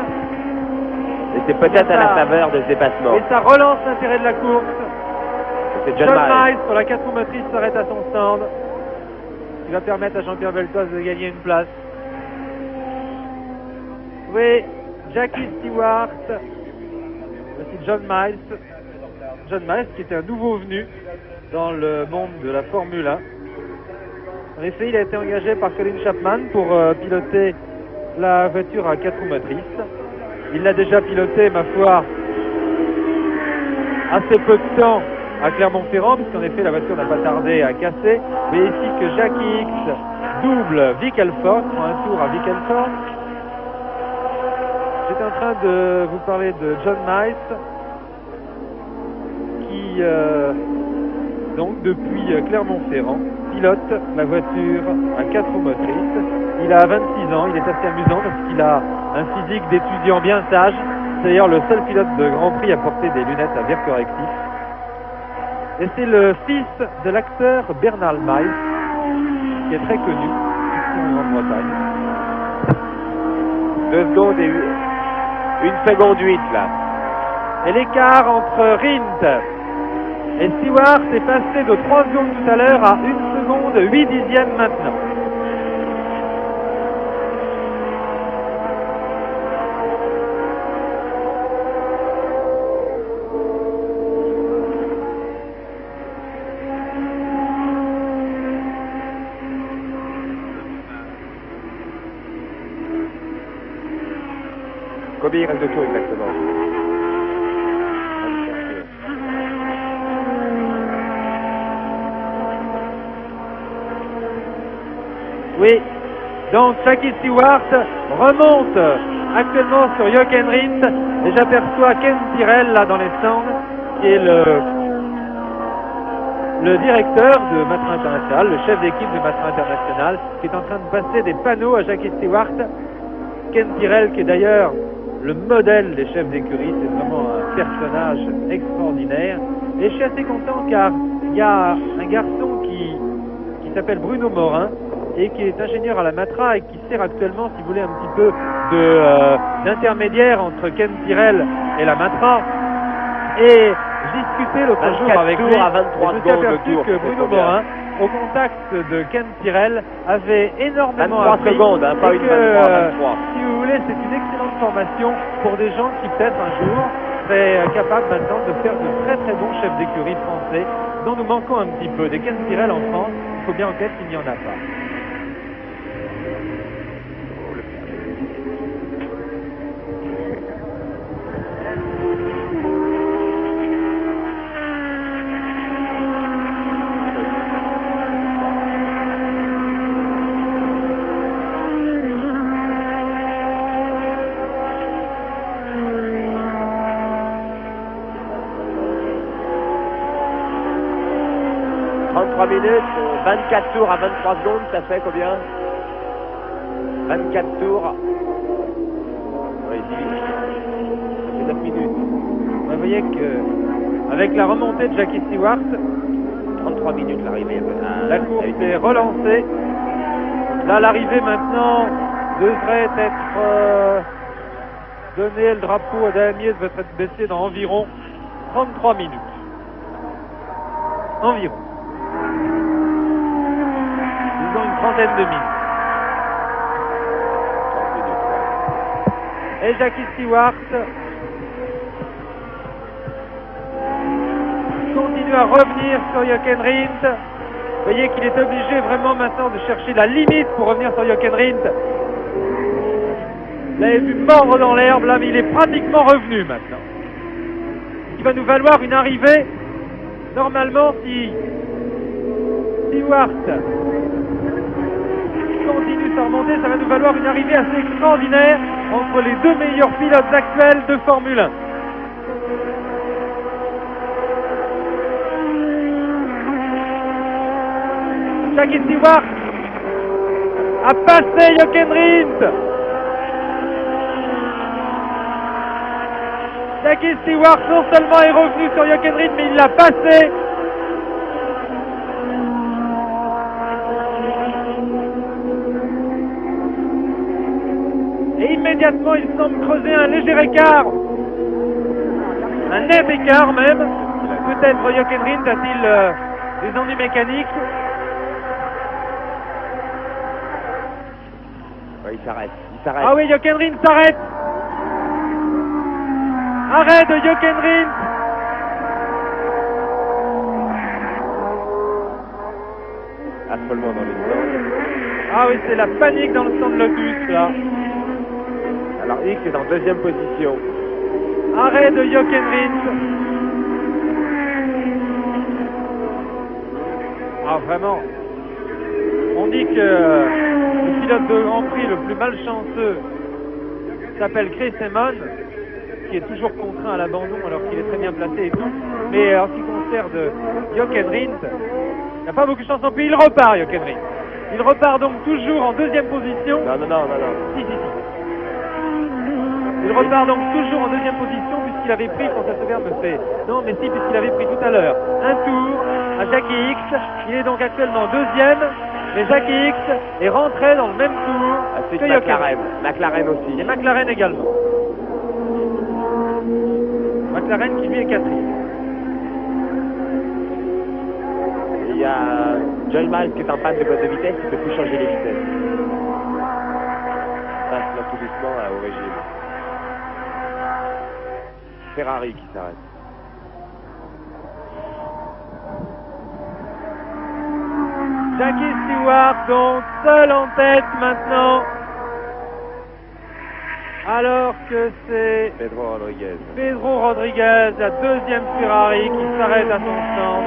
et c'est peut-être à la faveur de ce dépassement. Et ça relance l'intérêt de la course. C'est John John Miles. Miles pour la 4 roues motrices s'arrête à son stand. Ce qui va permettre à Jean-Pierre Beltoise de gagner une place. Oui, Jackie Stewart. Voici John Miles. John Miles qui était un nouveau venu dans le monde de la Formule 1. En effet, il a été engagé par Colin Chapman pour piloter la voiture à 4 roues motrices. Il l'a déjà piloté, ma foi, assez peu de temps à Clermont-Ferrand, puisqu'en effet la voiture n'a pas tardé à casser. Mais ici que Jackie X double Vic Elford, prend un tour à Vic Elford. J'étais en train de vous parler de John Miles, qui donc depuis Clermont-Ferrand pilote la voiture à 4 roues motrices. Il a 26 ans, il est assez amusant parce qu'il a un physique d'étudiant bien sage. C'est d'ailleurs le seul pilote de Grand Prix à porter des lunettes à verre correctif. Et c'est le fils de l'acteur Bernard Miles, qui est très connu ici en Grande-Bretagne. 2 secondes et 1 seconde 8 là. Et l'écart entre Rindt et Stewart est passé de 3 secondes tout à l'heure à 1 seconde 8 dixièmes maintenant. Combien il reste de tours exactement? Oui, donc Jackie Stewart remonte actuellement sur Jochen Rindt et j'aperçois Ken Tyrrell là dans les stands, qui est le directeur de Matra International, le chef d'équipe de Matra International, qui est en train de passer des panneaux à Jackie Stewart. Ken Tyrrell qui est d'ailleurs le modèle des chefs d'écurie, c'est vraiment un personnage extraordinaire. Et je suis assez content car il y a un garçon qui s'appelle Bruno Morin et qui est ingénieur à la Matra et qui sert actuellement, si vous voulez, un petit peu d'intermédiaire entre Ken Tyrrell et la Matra. Et je discutais l'autre jour avec lui, à 23 je me suis secondes de aperçu tour, que Bruno Morin, au contact de Ken Tyrrell, avait énormément 23 appris. secondes, hein, pas et une que, 23. si vous voulez, c'est une excellente formation pour des gens qui peut-être un jour seraient capables maintenant de faire de très très bons chefs d'écurie français, dont nous manquons un petit peu. Des Ken Tyrrell en France, il faut bien reconnaître qu'il n'y en a pas. Minutes, 24 tours à 23 secondes, ça fait combien? 24 tours. Oui, ça fait 9 minutes. Vous voyez que avec la remontée de Jackie Stewart, 33 minutes l'arrivée. La course est relancée. Là, l'arrivée maintenant devrait être donné le drapeau à Damier devrait être baissé dans environ 33 minutes. Environ. Disons une trentaine de minutes. Et Jackie Stewart continue à revenir sur Jochen Rindt. Vous voyez qu'il est obligé vraiment maintenant de chercher la limite pour revenir sur Jochen Rindt. Vous l'avez vu mordre dans l'herbe là, mais il est pratiquement revenu maintenant. Ce qui va nous valoir une arrivée. Normalement, si Stewart continue sa remontée, ça va nous valoir une arrivée assez extraordinaire entre les deux meilleurs pilotes actuels de Formule 1. Jackie Stewart a passé Jochen Rindt. Jackie Stewart non seulement est revenu sur Jochen Rindt, mais il l'a passé. Et immédiatement, il semble creuser un léger écart. Un net écart même. Peut-être Jochen Rindt a-t-il des ennuis mécaniques. Ouais, il s'arrête. Ah oui, Jochen Rindt s'arrête. Arrêt de Jochen Rindt. Affolement dans le stand. Ah oui, c'est la panique dans le stand Lotus là. Alors X est en deuxième position. Arrêt de Jochen Rindt. Ah vraiment. On dit que le pilote de Grand Prix le plus malchanceux s'appelle Chris Amon, qui est toujours contraint à l'abandon alors qu'il est très bien placé et tout. Mais en ce qui concerne Jochen Rindt, il n'a pas beaucoup de chance non plus. Il repart, Jochen Rindt. Il repart donc toujours en deuxième position. Non. Si. Il repart donc toujours en deuxième position puisqu'il avait pris, quand ça se verbe me fait. Non, mais si, puisqu'il avait pris tout à l'heure un tour à Jackie X. Il est donc actuellement deuxième, mais Jackie X est rentré dans le même tour Ensuite que McLaren. McLaren aussi. Et McLaren également. McLaren qui lui est quatrième. Il y a John Miles qui est en panne de boîte de vitesse, il ne peut plus changer les vitesses. Ça se met tout doucement au régime. Ferrari qui s'arrête. Jackie Stewart donc seul en tête maintenant. Alors que c'est Pedro Rodriguez, la deuxième Ferrari, qui s'arrête à son stand.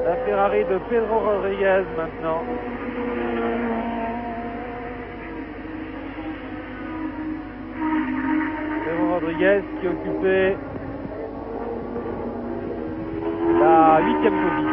La Ferrari de Pedro Rodriguez maintenant. Pedro Rodriguez qui occupait la 8e position.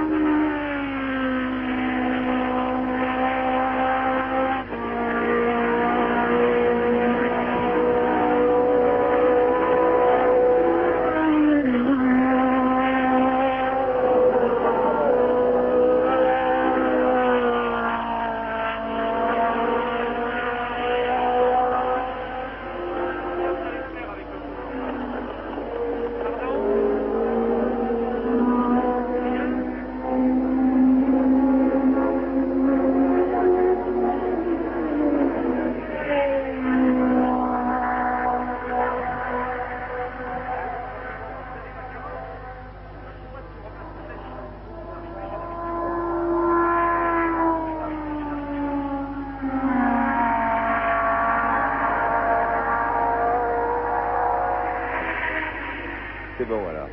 C'est bon, voilà.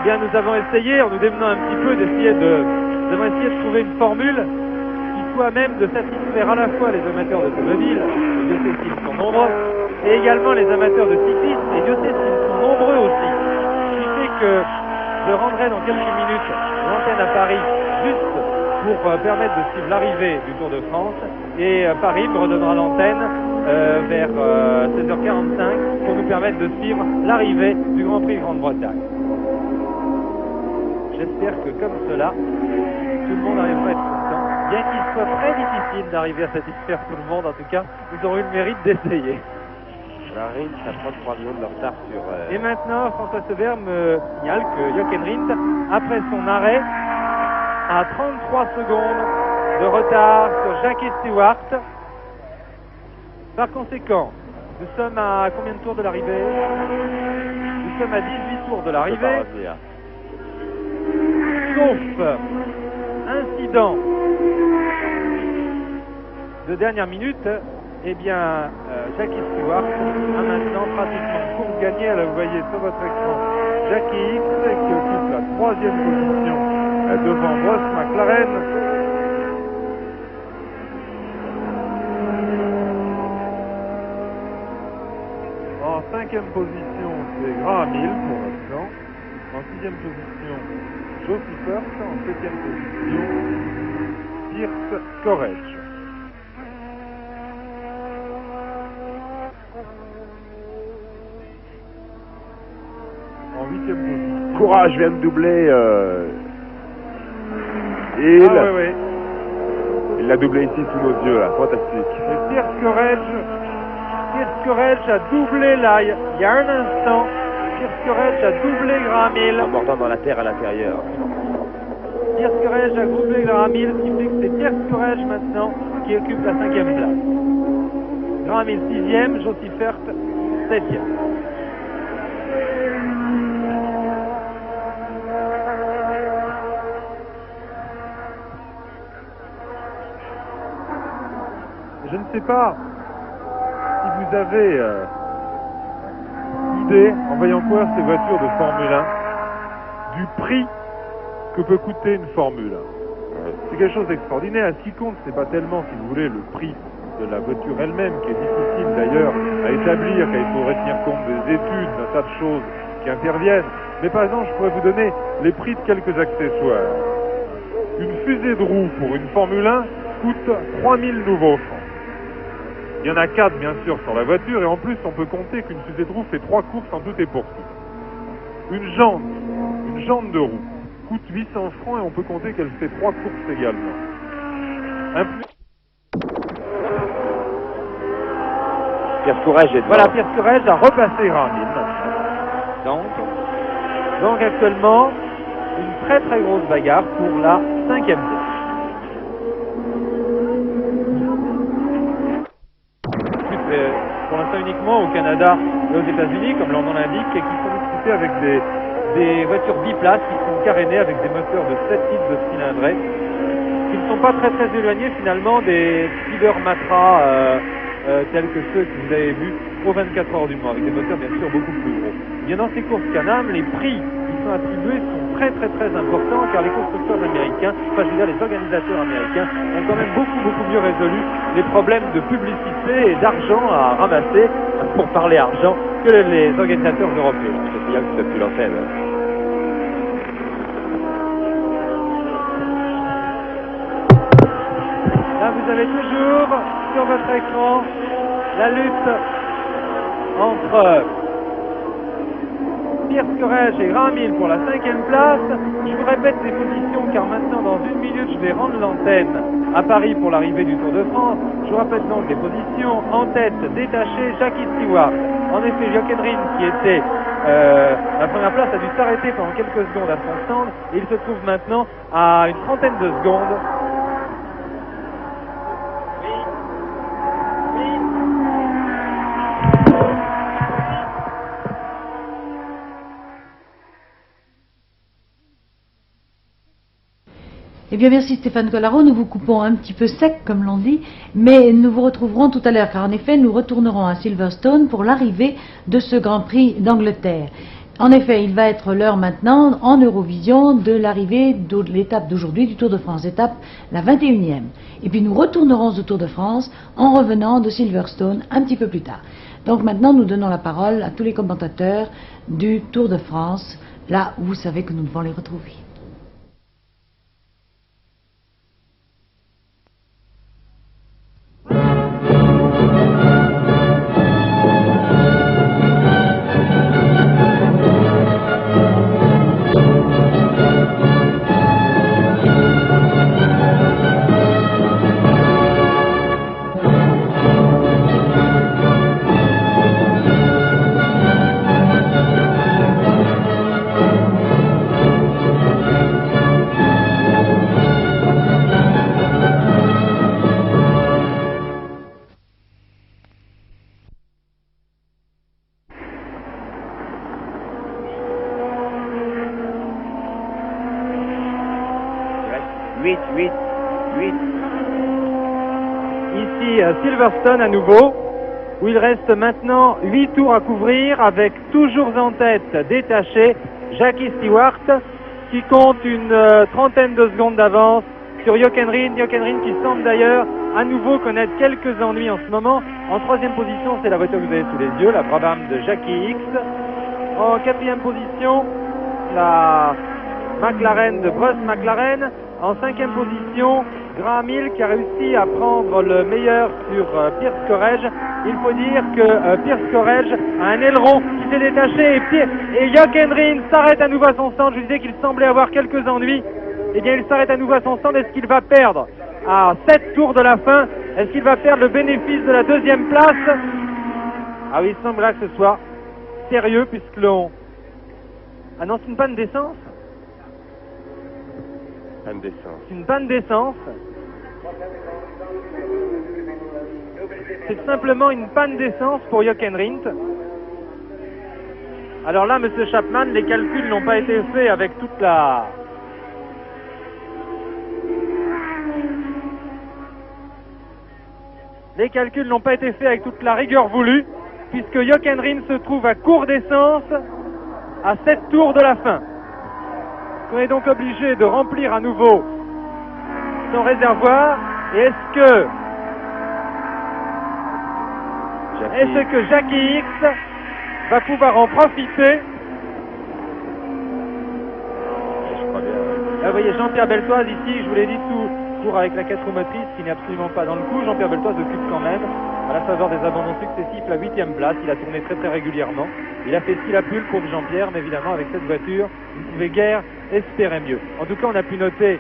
Bien, nous avons essayé, en nous démenant un petit peu, nous avons essayé de trouver une formule qui soit même de satisfaire à la fois les amateurs d'automobile, et Dieu sait s'ils sont nombreux, et également les amateurs de cyclisme, et Dieu sait s'ils sont nombreux aussi. Ce qui fait que je rendrai dans quelques minutes l'antenne à Paris, juste pour permettre de suivre l'arrivée du Tour de France, et Paris me redonnera l'antenne vers 16h45 pour nous permettre de suivre l'arrivée du Grand Prix de Grande-Bretagne. J'espère que comme cela, tout le monde arrivera à être content. Bien qu'il soit très difficile d'arriver à satisfaire tout le monde, en tout cas, nous aurons eu le mérite d'essayer. La Rindt a 33 secondes de retard sur... Et maintenant, François Sever me signale que Jochen Rindt, après son arrêt, a 33 secondes de retard sur Jackie Stewart. Par conséquent, nous sommes à combien de tours de l'arrivée? Nous sommes à 18 tours de l'arrivée. Sauf incident de dernière minute, eh bien, Jackie Stewart a maintenant pratiquement course gagnée. Là, vous voyez sur votre écran Jackie X qui occupe la 3e position devant Ross McLaren. En 5e position, c'est Graham Hill pour l'instant. En 6e position, Josie First. En 7e position, Pierce Courage. En 8e position. Courage vient de doubler Hill. Ah oui. Il l'a doublé ici sous nos yeux là, fantastique. Et Pierce Courage a doublé là, il y a un instant. Pierce Courage a doublé Graham Hill. En mordant dans la terre à l'intérieur. Pierce Courage a doublé Graham Hill, ce qui fait que c'est Pierce Courage maintenant qui occupe la 5e place. Graham Hill 6e, Josie First 7e. Je ne sais pas si vous avez idée, en voyant courir ces voitures de Formule 1, du prix que peut coûter une Formule 1. C'est quelque chose d'extraordinaire. Ce qui compte, c'est pas tellement, si vous voulez, le prix de la voiture elle-même, qui est difficile d'ailleurs à établir, car il faudrait tenir compte des études, d'un tas de choses qui interviennent. Mais par exemple, je pourrais vous donner les prix de quelques accessoires. Une fusée de roue pour une Formule 1 coûte 3000 nouveaux francs. Il y en a 4 bien sûr sur la voiture, et en plus on peut compter qu'une fusée de roue fait 3 courses en tout et pour tout. Une jante de roue coûte 800 francs, et on peut compter qu'elle fait 3 courses également. Pierce Courage est devant. Voilà, Pierce Courage a repassé Graham Hill. Donc actuellement, une très très grosse bagarre pour la 5e place. Pour l'instant uniquement au Canada et aux États-Unis, comme leur nom l'indique, et qui sont disputés avec des voitures biplaces qui sont carénées avec des moteurs de 7 types de cylindrées, qui ne sont pas très très éloignés finalement des Speeder Matra tels que ceux que vous avez vus aux 24 heures du Mans, avec des moteurs bien sûr beaucoup plus gros. Bien dans ces courses Can-Am, les prix qui sont attribués sont très très très importants, car les constructeurs américains, enfin je veux dire les organisateurs américains, ont quand même beaucoup mieux résolu les problèmes de publicité et d'argent à ramasser, pour parler argent, que les organisateurs européens. C'est bien que tu as pu l'antenne. Là vous avez toujours sur votre écran la lutte entre Pierce Courage et Graham Hill pour la 5e place. Je vous répète les positions, car maintenant dans 1 minute je vais rendre l'antenne à Paris pour l'arrivée du Tour de France. Je vous rappelle donc les positions. En tête, détaché, Jackie Stewart. En effet, Jochen Rindt, qui était la première place, a dû s'arrêter pendant quelques secondes à son stand, et il se trouve maintenant à une trentaine de secondes. Eh bien, merci Stéphane Collaro. Nous vous coupons un petit peu sec, comme l'on dit, mais nous vous retrouverons tout à l'heure, car en effet, nous retournerons à Silverstone pour l'arrivée de ce Grand Prix d'Angleterre. En effet, il va être l'heure maintenant, en Eurovision, de l'arrivée de l'étape d'aujourd'hui, du Tour de France, étape la 21e. Et puis nous retournerons au Tour de France en revenant de Silverstone un petit peu plus tard. Donc maintenant, nous donnons la parole à tous les commentateurs du Tour de France, là où vous savez que nous devons les retrouver. ici à Silverstone à nouveau, où il reste maintenant 8 tours à couvrir avec toujours en tête détaché Jackie Stewart qui compte une trentaine de secondes d'avance sur Jochen Rindt. Jochen Rindt qui semble d'ailleurs à nouveau connaître quelques ennuis en ce moment. En troisième position, c'est la voiture que vous avez sous les yeux, la Brabham de Jackie X. En quatrième position, la McLaren de Bruce McLaren. En cinquième position, Graham Hill qui a réussi à prendre le meilleur sur Pierce Corrège. Il faut dire que Pierce Corrège a un aileron qui s'est détaché et Jochen Rindt s'arrête à nouveau à son stand. Je disais qu'il semblait avoir quelques ennuis. Eh bien, il s'arrête à nouveau à son stand. Est-ce qu'il va perdre à 7 tours de la fin? Est-ce qu'il va perdre le bénéfice de la deuxième place? Ah oui, il semble là que ce soit sérieux puisque l'on annonce une panne d'essence. Panne d'essence. C'est une panne d'essence. C'est simplement une panne d'essence pour Jochen Rindt. Alors là, Monsieur Chapman, les calculs n'ont pas été faits avec toute la... Les calculs n'ont pas été faits avec toute la rigueur voulue, puisque Jochen Rindt se trouve à court d'essence à 7 tours de la fin. On est donc obligé de remplir à nouveau son réservoir. Et est-ce que Jackie X va pouvoir en profiter? Je crois bien. Là, vous voyez Jean-Pierre Beltoise ici, je vous l'ai dit, court avec la 4 roues motrices qui n'est absolument pas dans le coup. Jean-Pierre Beltoise occupe quand même, à la faveur des abandons successifs, la 8e place. Il a tourné très très régulièrement. Il a fait ce qu'il a pu, le pauvre Jean-Pierre, mais évidemment avec cette voiture, il ne pouvait guère espérer mieux. En tout cas, on a pu noter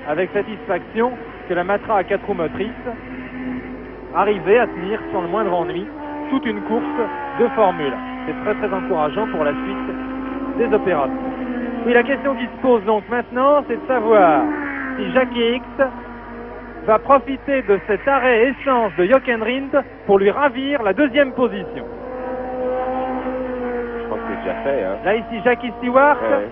avec satisfaction que la Matra à 4 roues motrices arrivait à tenir sans le moindre ennui toute une course de Formule. C'est très très encourageant pour la suite des opérations. Oui, la question qui se pose donc maintenant, c'est de savoir si Jackie X va profiter de cet arrêt essence de Jochen Rindt pour lui ravir la deuxième position. Je pense que c'est déjà fait. Hein. Là ici Jackie Stewart. Ouais.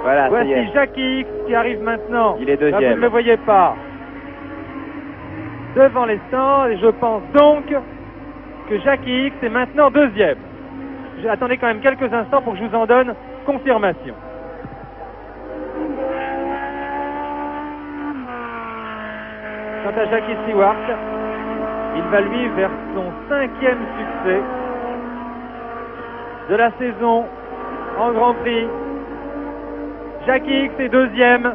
Voilà, voici Jackie X qui arrive maintenant. Il est deuxième. Là, vous ne le voyez pas. Devant les stands, et je pense donc que Jackie X est maintenant deuxième. Attendez quand même quelques instants pour que je vous en donne confirmation. Quant à Jackie Stewart, il va lui vers son 5e succès de la saison en Grand Prix. Jackie X est deuxième.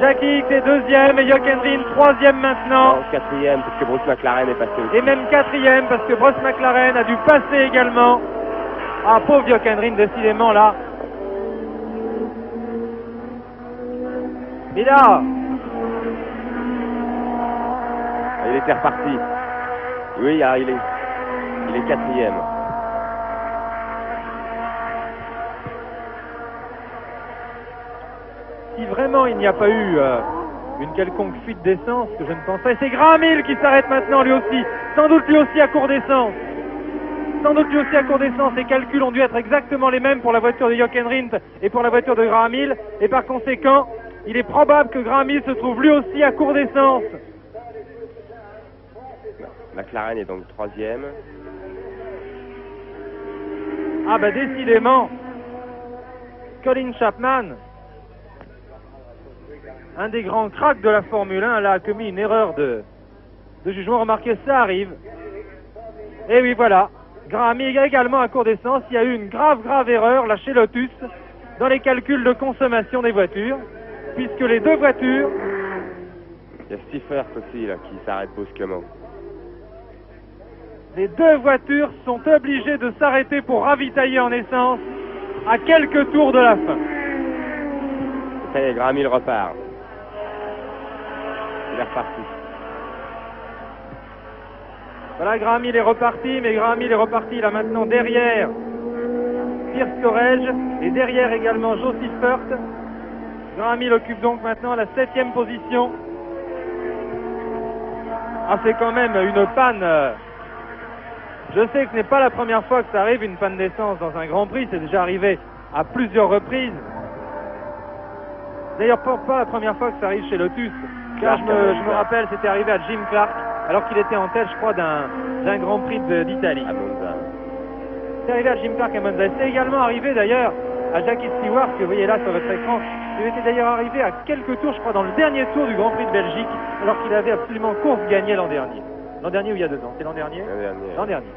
Jackie X est deuxième et Jochen Rindt troisième maintenant. Non, quatrième parce que Bruce McLaren est passé aussi. Et même quatrième parce que Bruce McLaren a dû passer également. Ah, pauvre Jochen Rindt, décidément là. Et là, il était reparti. Oui, il est quatrième. si vraiment il n'y a pas eu une quelconque fuite d'essence, que je ne pense pas, et c'est Graham Hill qui s'arrête maintenant lui aussi, sans doute lui aussi à court d'essence. Sans doute lui aussi à court d'essence, les calculs ont dû être exactement les mêmes pour la voiture de Jochen Rindt et pour la voiture de Graham Hill, et par conséquent, il est probable que Graham Hill se trouve lui aussi à court d'essence. McLaren est donc troisième. Ah bah décidément, Colin Chapman, un des grands cracks de la Formule 1, là, a commis une erreur de jugement. Remarquez, ça arrive. Et oui, voilà. Graham Hill également à court d'essence. Il y a eu une grave erreur, là, chez Lotus, dans les calculs de consommation des voitures, puisque les deux voitures... Il y a Stiffert aussi, là, qui s'arrête brusquement. Les deux voitures sont obligées de s'arrêter pour ravitailler en essence à quelques tours de la fin. Ça y est, Graham Hill repart. Il est reparti. Voilà, Graham Hill est reparti, mais Graham Hill est reparti là maintenant derrière Pierce Corrège et derrière également Joe Stiffert. Graham Hill occupe donc maintenant la 7e position. Ah, c'est quand même une panne. Je sais que ce n'est pas la première fois que ça arrive, une panne d'essence dans un Grand Prix. C'est déjà arrivé à plusieurs reprises. D'ailleurs, pas la première fois que ça arrive chez Lotus. Car je me rappelle, c'était arrivé à Jim Clark, alors qu'il était en tête, je crois, d'un Grand Prix d'Italie. À Monza. C'est arrivé à Jim Clark à Monza. C'est également arrivé d'ailleurs à Jackie Stewart, que vous voyez là sur votre écran. Il était d'ailleurs arrivé à quelques tours, je crois, dans le dernier tour du Grand Prix de Belgique, alors qu'il avait absolument course gagnée l'an dernier. L'an dernier ou il y a 2 ans? C'est l'an dernier? L'an dernier. L'an dernier.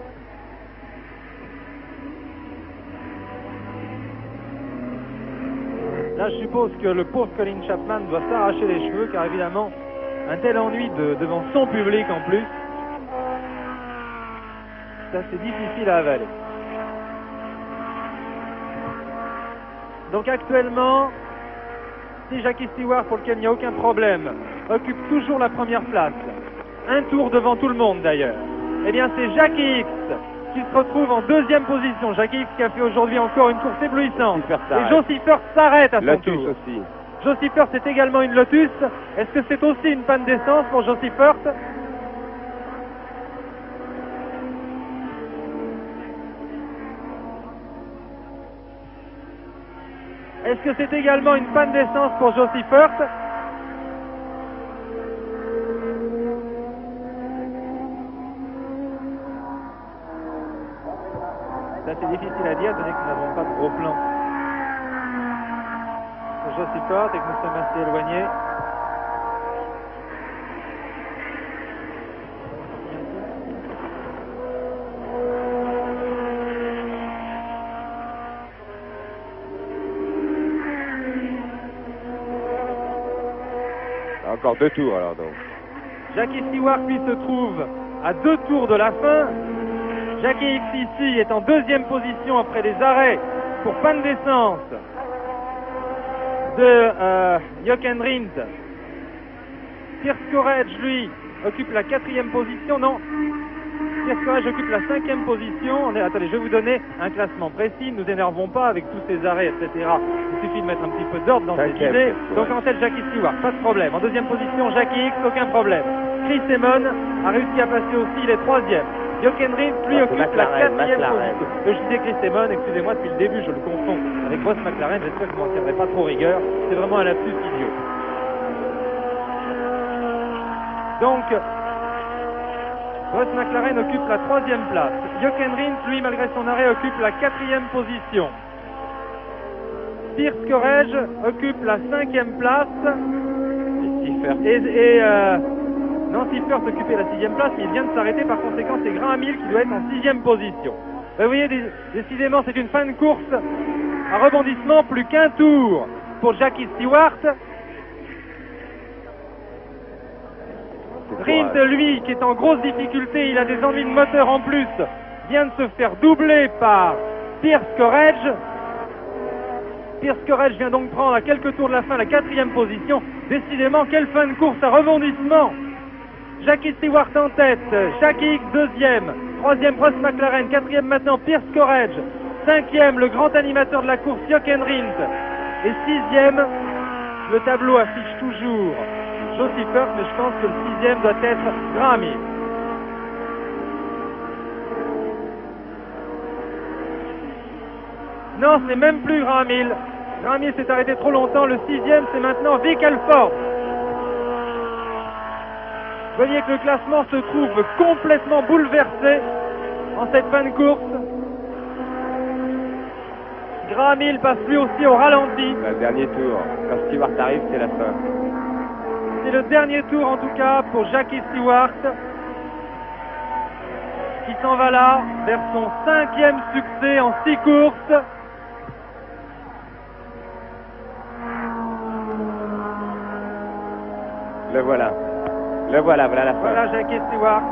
Là, je suppose que le pauvre Colin Chapman doit s'arracher les cheveux, car évidemment, un tel ennui devant son public en plus, ça c'est difficile à avaler. Donc actuellement, si Jackie Stewart, pour lequel il n'y a aucun problème, occupe toujours la première place, un tour devant tout le monde d'ailleurs, eh bien c'est Jackie X qui se retrouve en 2e position. Jackie X qui a fait aujourd'hui encore une course éblouissante. Et Joe Seifert s'arrête à son Lotus tour. aussi. Joe Seifert, c'est également une Lotus. Est-ce que c'est aussi une panne d'essence pour Joe Seifert? Est-ce que c'est également une panne d'essence pour Joe Seifert? Ça c'est difficile à dire, tandis que nous n'avons pas de gros plan. Joe Seifert et que nous sommes assez éloignés. Encore 2 tours alors donc. Jackie Stewart lui se trouve à 2 tours de la fin. Jackie X ici est en 2e position après les arrêts pour panne d'essence de Jochen Rindt. Pierce Courage lui occupe la 4e position. Non, Pierce Courage occupe la 5e position. Attendez, je vais vous donner un classement précis. Ne nous énervons pas avec tous ces arrêts, etc. Il suffit de mettre un petit peu d'ordre dans ces idées. Donc en tête Jackie Stewart, pas de problème. En 2e position Jackie X, aucun problème. Chris Amon a réussi à passer aussi, il est 3e. Jochen Rindt lui occupe la 4e position. Je disais Chris Amon, excusez-moi, depuis le début je le confonds avec Ross McLaren. J'espère que vous m'en tiendrez pas trop rigueur. C'est vraiment un lapsus idiot. Donc Ross McLaren occupe la 3e place. Jochen Rindt, lui, malgré son arrêt, occupe la 4e position. Pierce Courage occupe la 5e place. Non, Seifert occupait la 6e place, mais il vient de s'arrêter. Par conséquent, c'est Graham Hill qui doit être en 6e position. Vous voyez, décidément, c'est une fin de course à rebondissement. Plus qu'un tour pour Jackie Stewart. Rindt, lui, qui est en grosse difficulté, il a des ennuis de moteur en plus, vient de se faire doubler par Pierce Courage. Pierce Courage vient donc prendre à quelques tours de la fin la 4e position. Décidément, quelle fin de course à rebondissement. Jackie Stewart en tête, Jackie X 2e, 3e Ross McLaren, 4e maintenant Pierce Courage, 5e le grand animateur de la course Jochen Rindt, et 6e, le tableau affiche toujours Joe Seifert, mais je pense que le 6e doit être Graham Hill. Non, c'est même plus Graham Hill. Graham Hill s'est arrêté trop longtemps. Le 6e, c'est maintenant Vic Halford. Vous voyez que le classement se trouve complètement bouleversé en cette fin de course. Graham Hill passe lui aussi au ralenti. Le dernier tour. Quand Stewart arrive, c'est la fin. C'est le dernier tour en tout cas pour Jackie Stewart, qui s'en va là vers son 5e succès en 6 courses. Le voilà. Le voilà, voilà la fin. Voilà Jackie Stewart.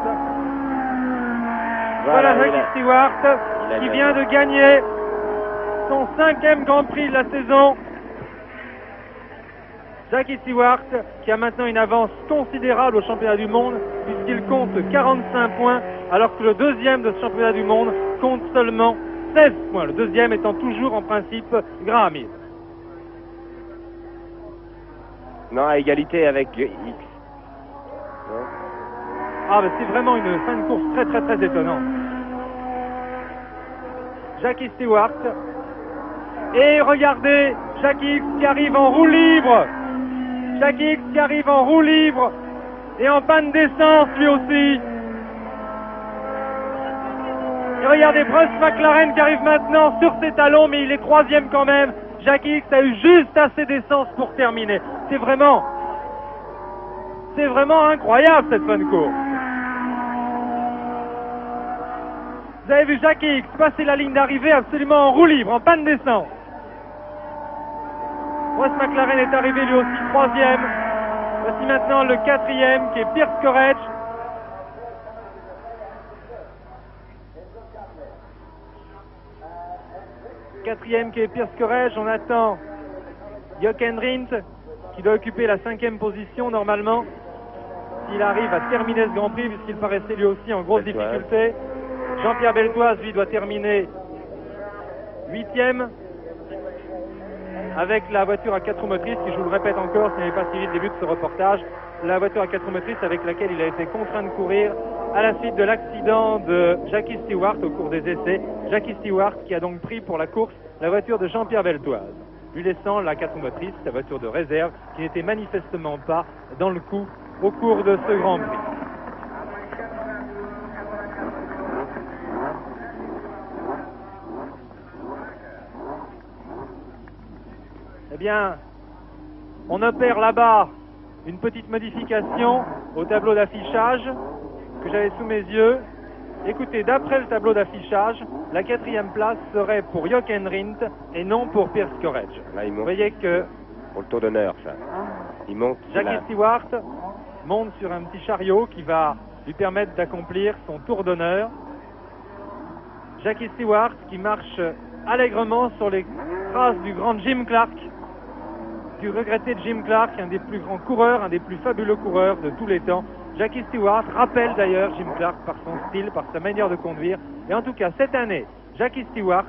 Voilà Jackie Stewart qui vient de gagner son 5e Grand Prix de la saison. Jackie Stewart qui a maintenant une avance considérable au championnat du monde puisqu'il compte 45 points alors que le 2e de ce championnat du monde compte seulement 16 points. Le 2e étant toujours en principe Graham Hill. Non, à égalité avec X. Non. Ah, ben c'est vraiment une fin de course très très très étonnante. Jackie Stewart. Et regardez, Jackie X qui arrive en roue libre Jack Hicks qui arrive en roue libre et en panne d'essence lui aussi. Et regardez Bruce McLaren qui arrive maintenant sur ses talons, mais il est troisième quand même. Jack Hicks a eu juste assez d'essence pour terminer. C'est vraiment incroyable cette fin de course. Vous avez vu Jack Hicks passer la ligne d'arrivée absolument en roue libre, en panne d'essence. Bruce McLaren est arrivé lui aussi troisième. Voici maintenant le quatrième qui est Pierce Courage. Quatrième qui est Pierce Courage. On attend Jochen Rindt qui doit occuper la 5e position normalement. S'il arrive à terminer ce Grand Prix, puisqu'il paraissait lui aussi en grosse difficulté. Jean-Pierre Beltoise, lui, doit terminer 8e avec la voiture à 4 roues motrices, qui, je vous le répète encore, si vous n'avez pas suivi le début de ce reportage, la voiture à 4 roues motrices avec laquelle il a été contraint de courir à la suite de l'accident de Jackie Stewart au cours des essais. Jackie Stewart qui a donc pris pour la course la voiture de Jean-Pierre Beltoise, lui laissant la 4 roues motrices, sa voiture de réserve, qui n'était manifestement pas dans le coup au cours de ce Grand Prix. Eh bien, on opère là-bas une petite modification au tableau d'affichage que j'avais sous mes yeux. Écoutez, d'après le tableau d'affichage, la 4e place serait pour Jochen Rindt et non pour Pierce Courage. Là, il monte. Vous voyez que Pour le tour d'honneur, ça. Il monte. Jackie là. Stewart monte sur un petit chariot qui va lui permettre d'accomplir son tour d'honneur. Jackie Stewart qui marche allègrement sur les traces du grand Jim Clark, du regretté Jim Clark, un des plus grands coureurs, un des plus fabuleux coureurs de tous les temps. Jackie Stewart rappelle d'ailleurs Jim Clark par son style, par sa manière de conduire. Et en tout cas, cette année, Jackie Stewart,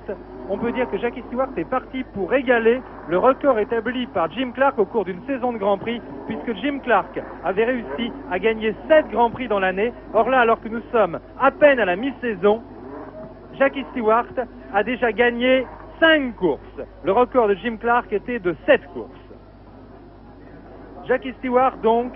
on peut dire que Jackie Stewart est parti pour égaler le record établi par Jim Clark au cours d'une saison de Grand Prix, puisque Jim Clark avait réussi à gagner 7 Grands Prix dans l'année. Or là, alors que nous sommes à peine à la mi-saison, Jackie Stewart a déjà gagné 5 courses. Le record de Jim Clark était de 7 courses. Jackie Stewart, donc,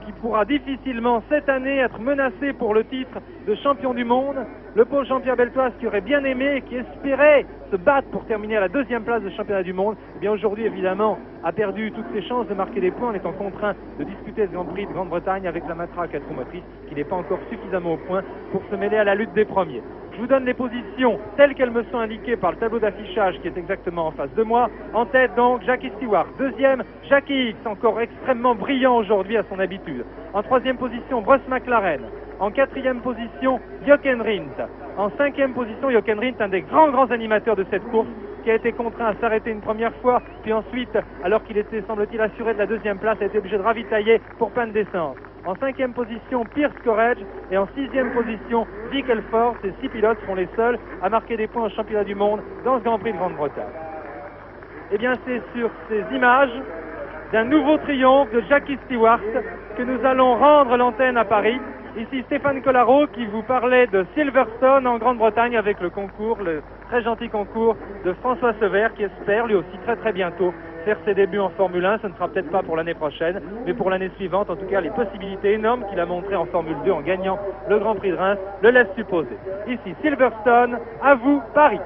qui pourra difficilement cette année être menacé pour le titre de champion du monde. Le pauvre Jean-Pierre Beltoise qui aurait bien aimé et qui espérait se battre pour terminer à la 2e place de championnat du monde, eh bien aujourd'hui évidemment a perdu toutes ses chances de marquer des points en étant contraint de disputer ce Grand Prix de Grande-Bretagne avec la Matra à 4 roues motrices qui n'est pas encore suffisamment au point pour se mêler à la lutte des premiers. Je vous donne les positions telles qu'elles me sont indiquées par le tableau d'affichage qui est exactement en face de moi. En tête donc Jackie Stewart. 2e, Jackie Hicks, encore extrêmement brillant aujourd'hui à son habitude. En 3e position, Bruce McLaren. En 4e position, Jochen Rindt. En 5e position, Jochen Rindt, un des grands animateurs de cette course, qui a été contraint à s'arrêter une première fois, puis ensuite, alors qu'il était, semble-t-il, assuré de la 2e place, a été obligé de ravitailler pour panne d'essence. En 5e position, Pierce Courage, et en 6e position, Vic Elford. Ces 6 pilotes seront les seuls à marquer des points au championnat du monde dans ce Grand Prix de Grande-Bretagne. Eh bien, c'est sur ces images d'un nouveau triomphe de Jackie Stewart que nous allons rendre l'antenne à Paris. Ici Stéphane Collaro qui vous parlait de Silverstone en Grande-Bretagne avec le concours, le très gentil concours de François Sever qui espère lui aussi très bientôt faire ses débuts en Formule 1. Ce ne sera peut-être pas pour l'année prochaine, mais pour l'année suivante. En tout cas, les possibilités énormes qu'il a montrées en Formule 2 en gagnant le Grand Prix de Reims le laissent supposer. Ici Silverstone, à vous Paris.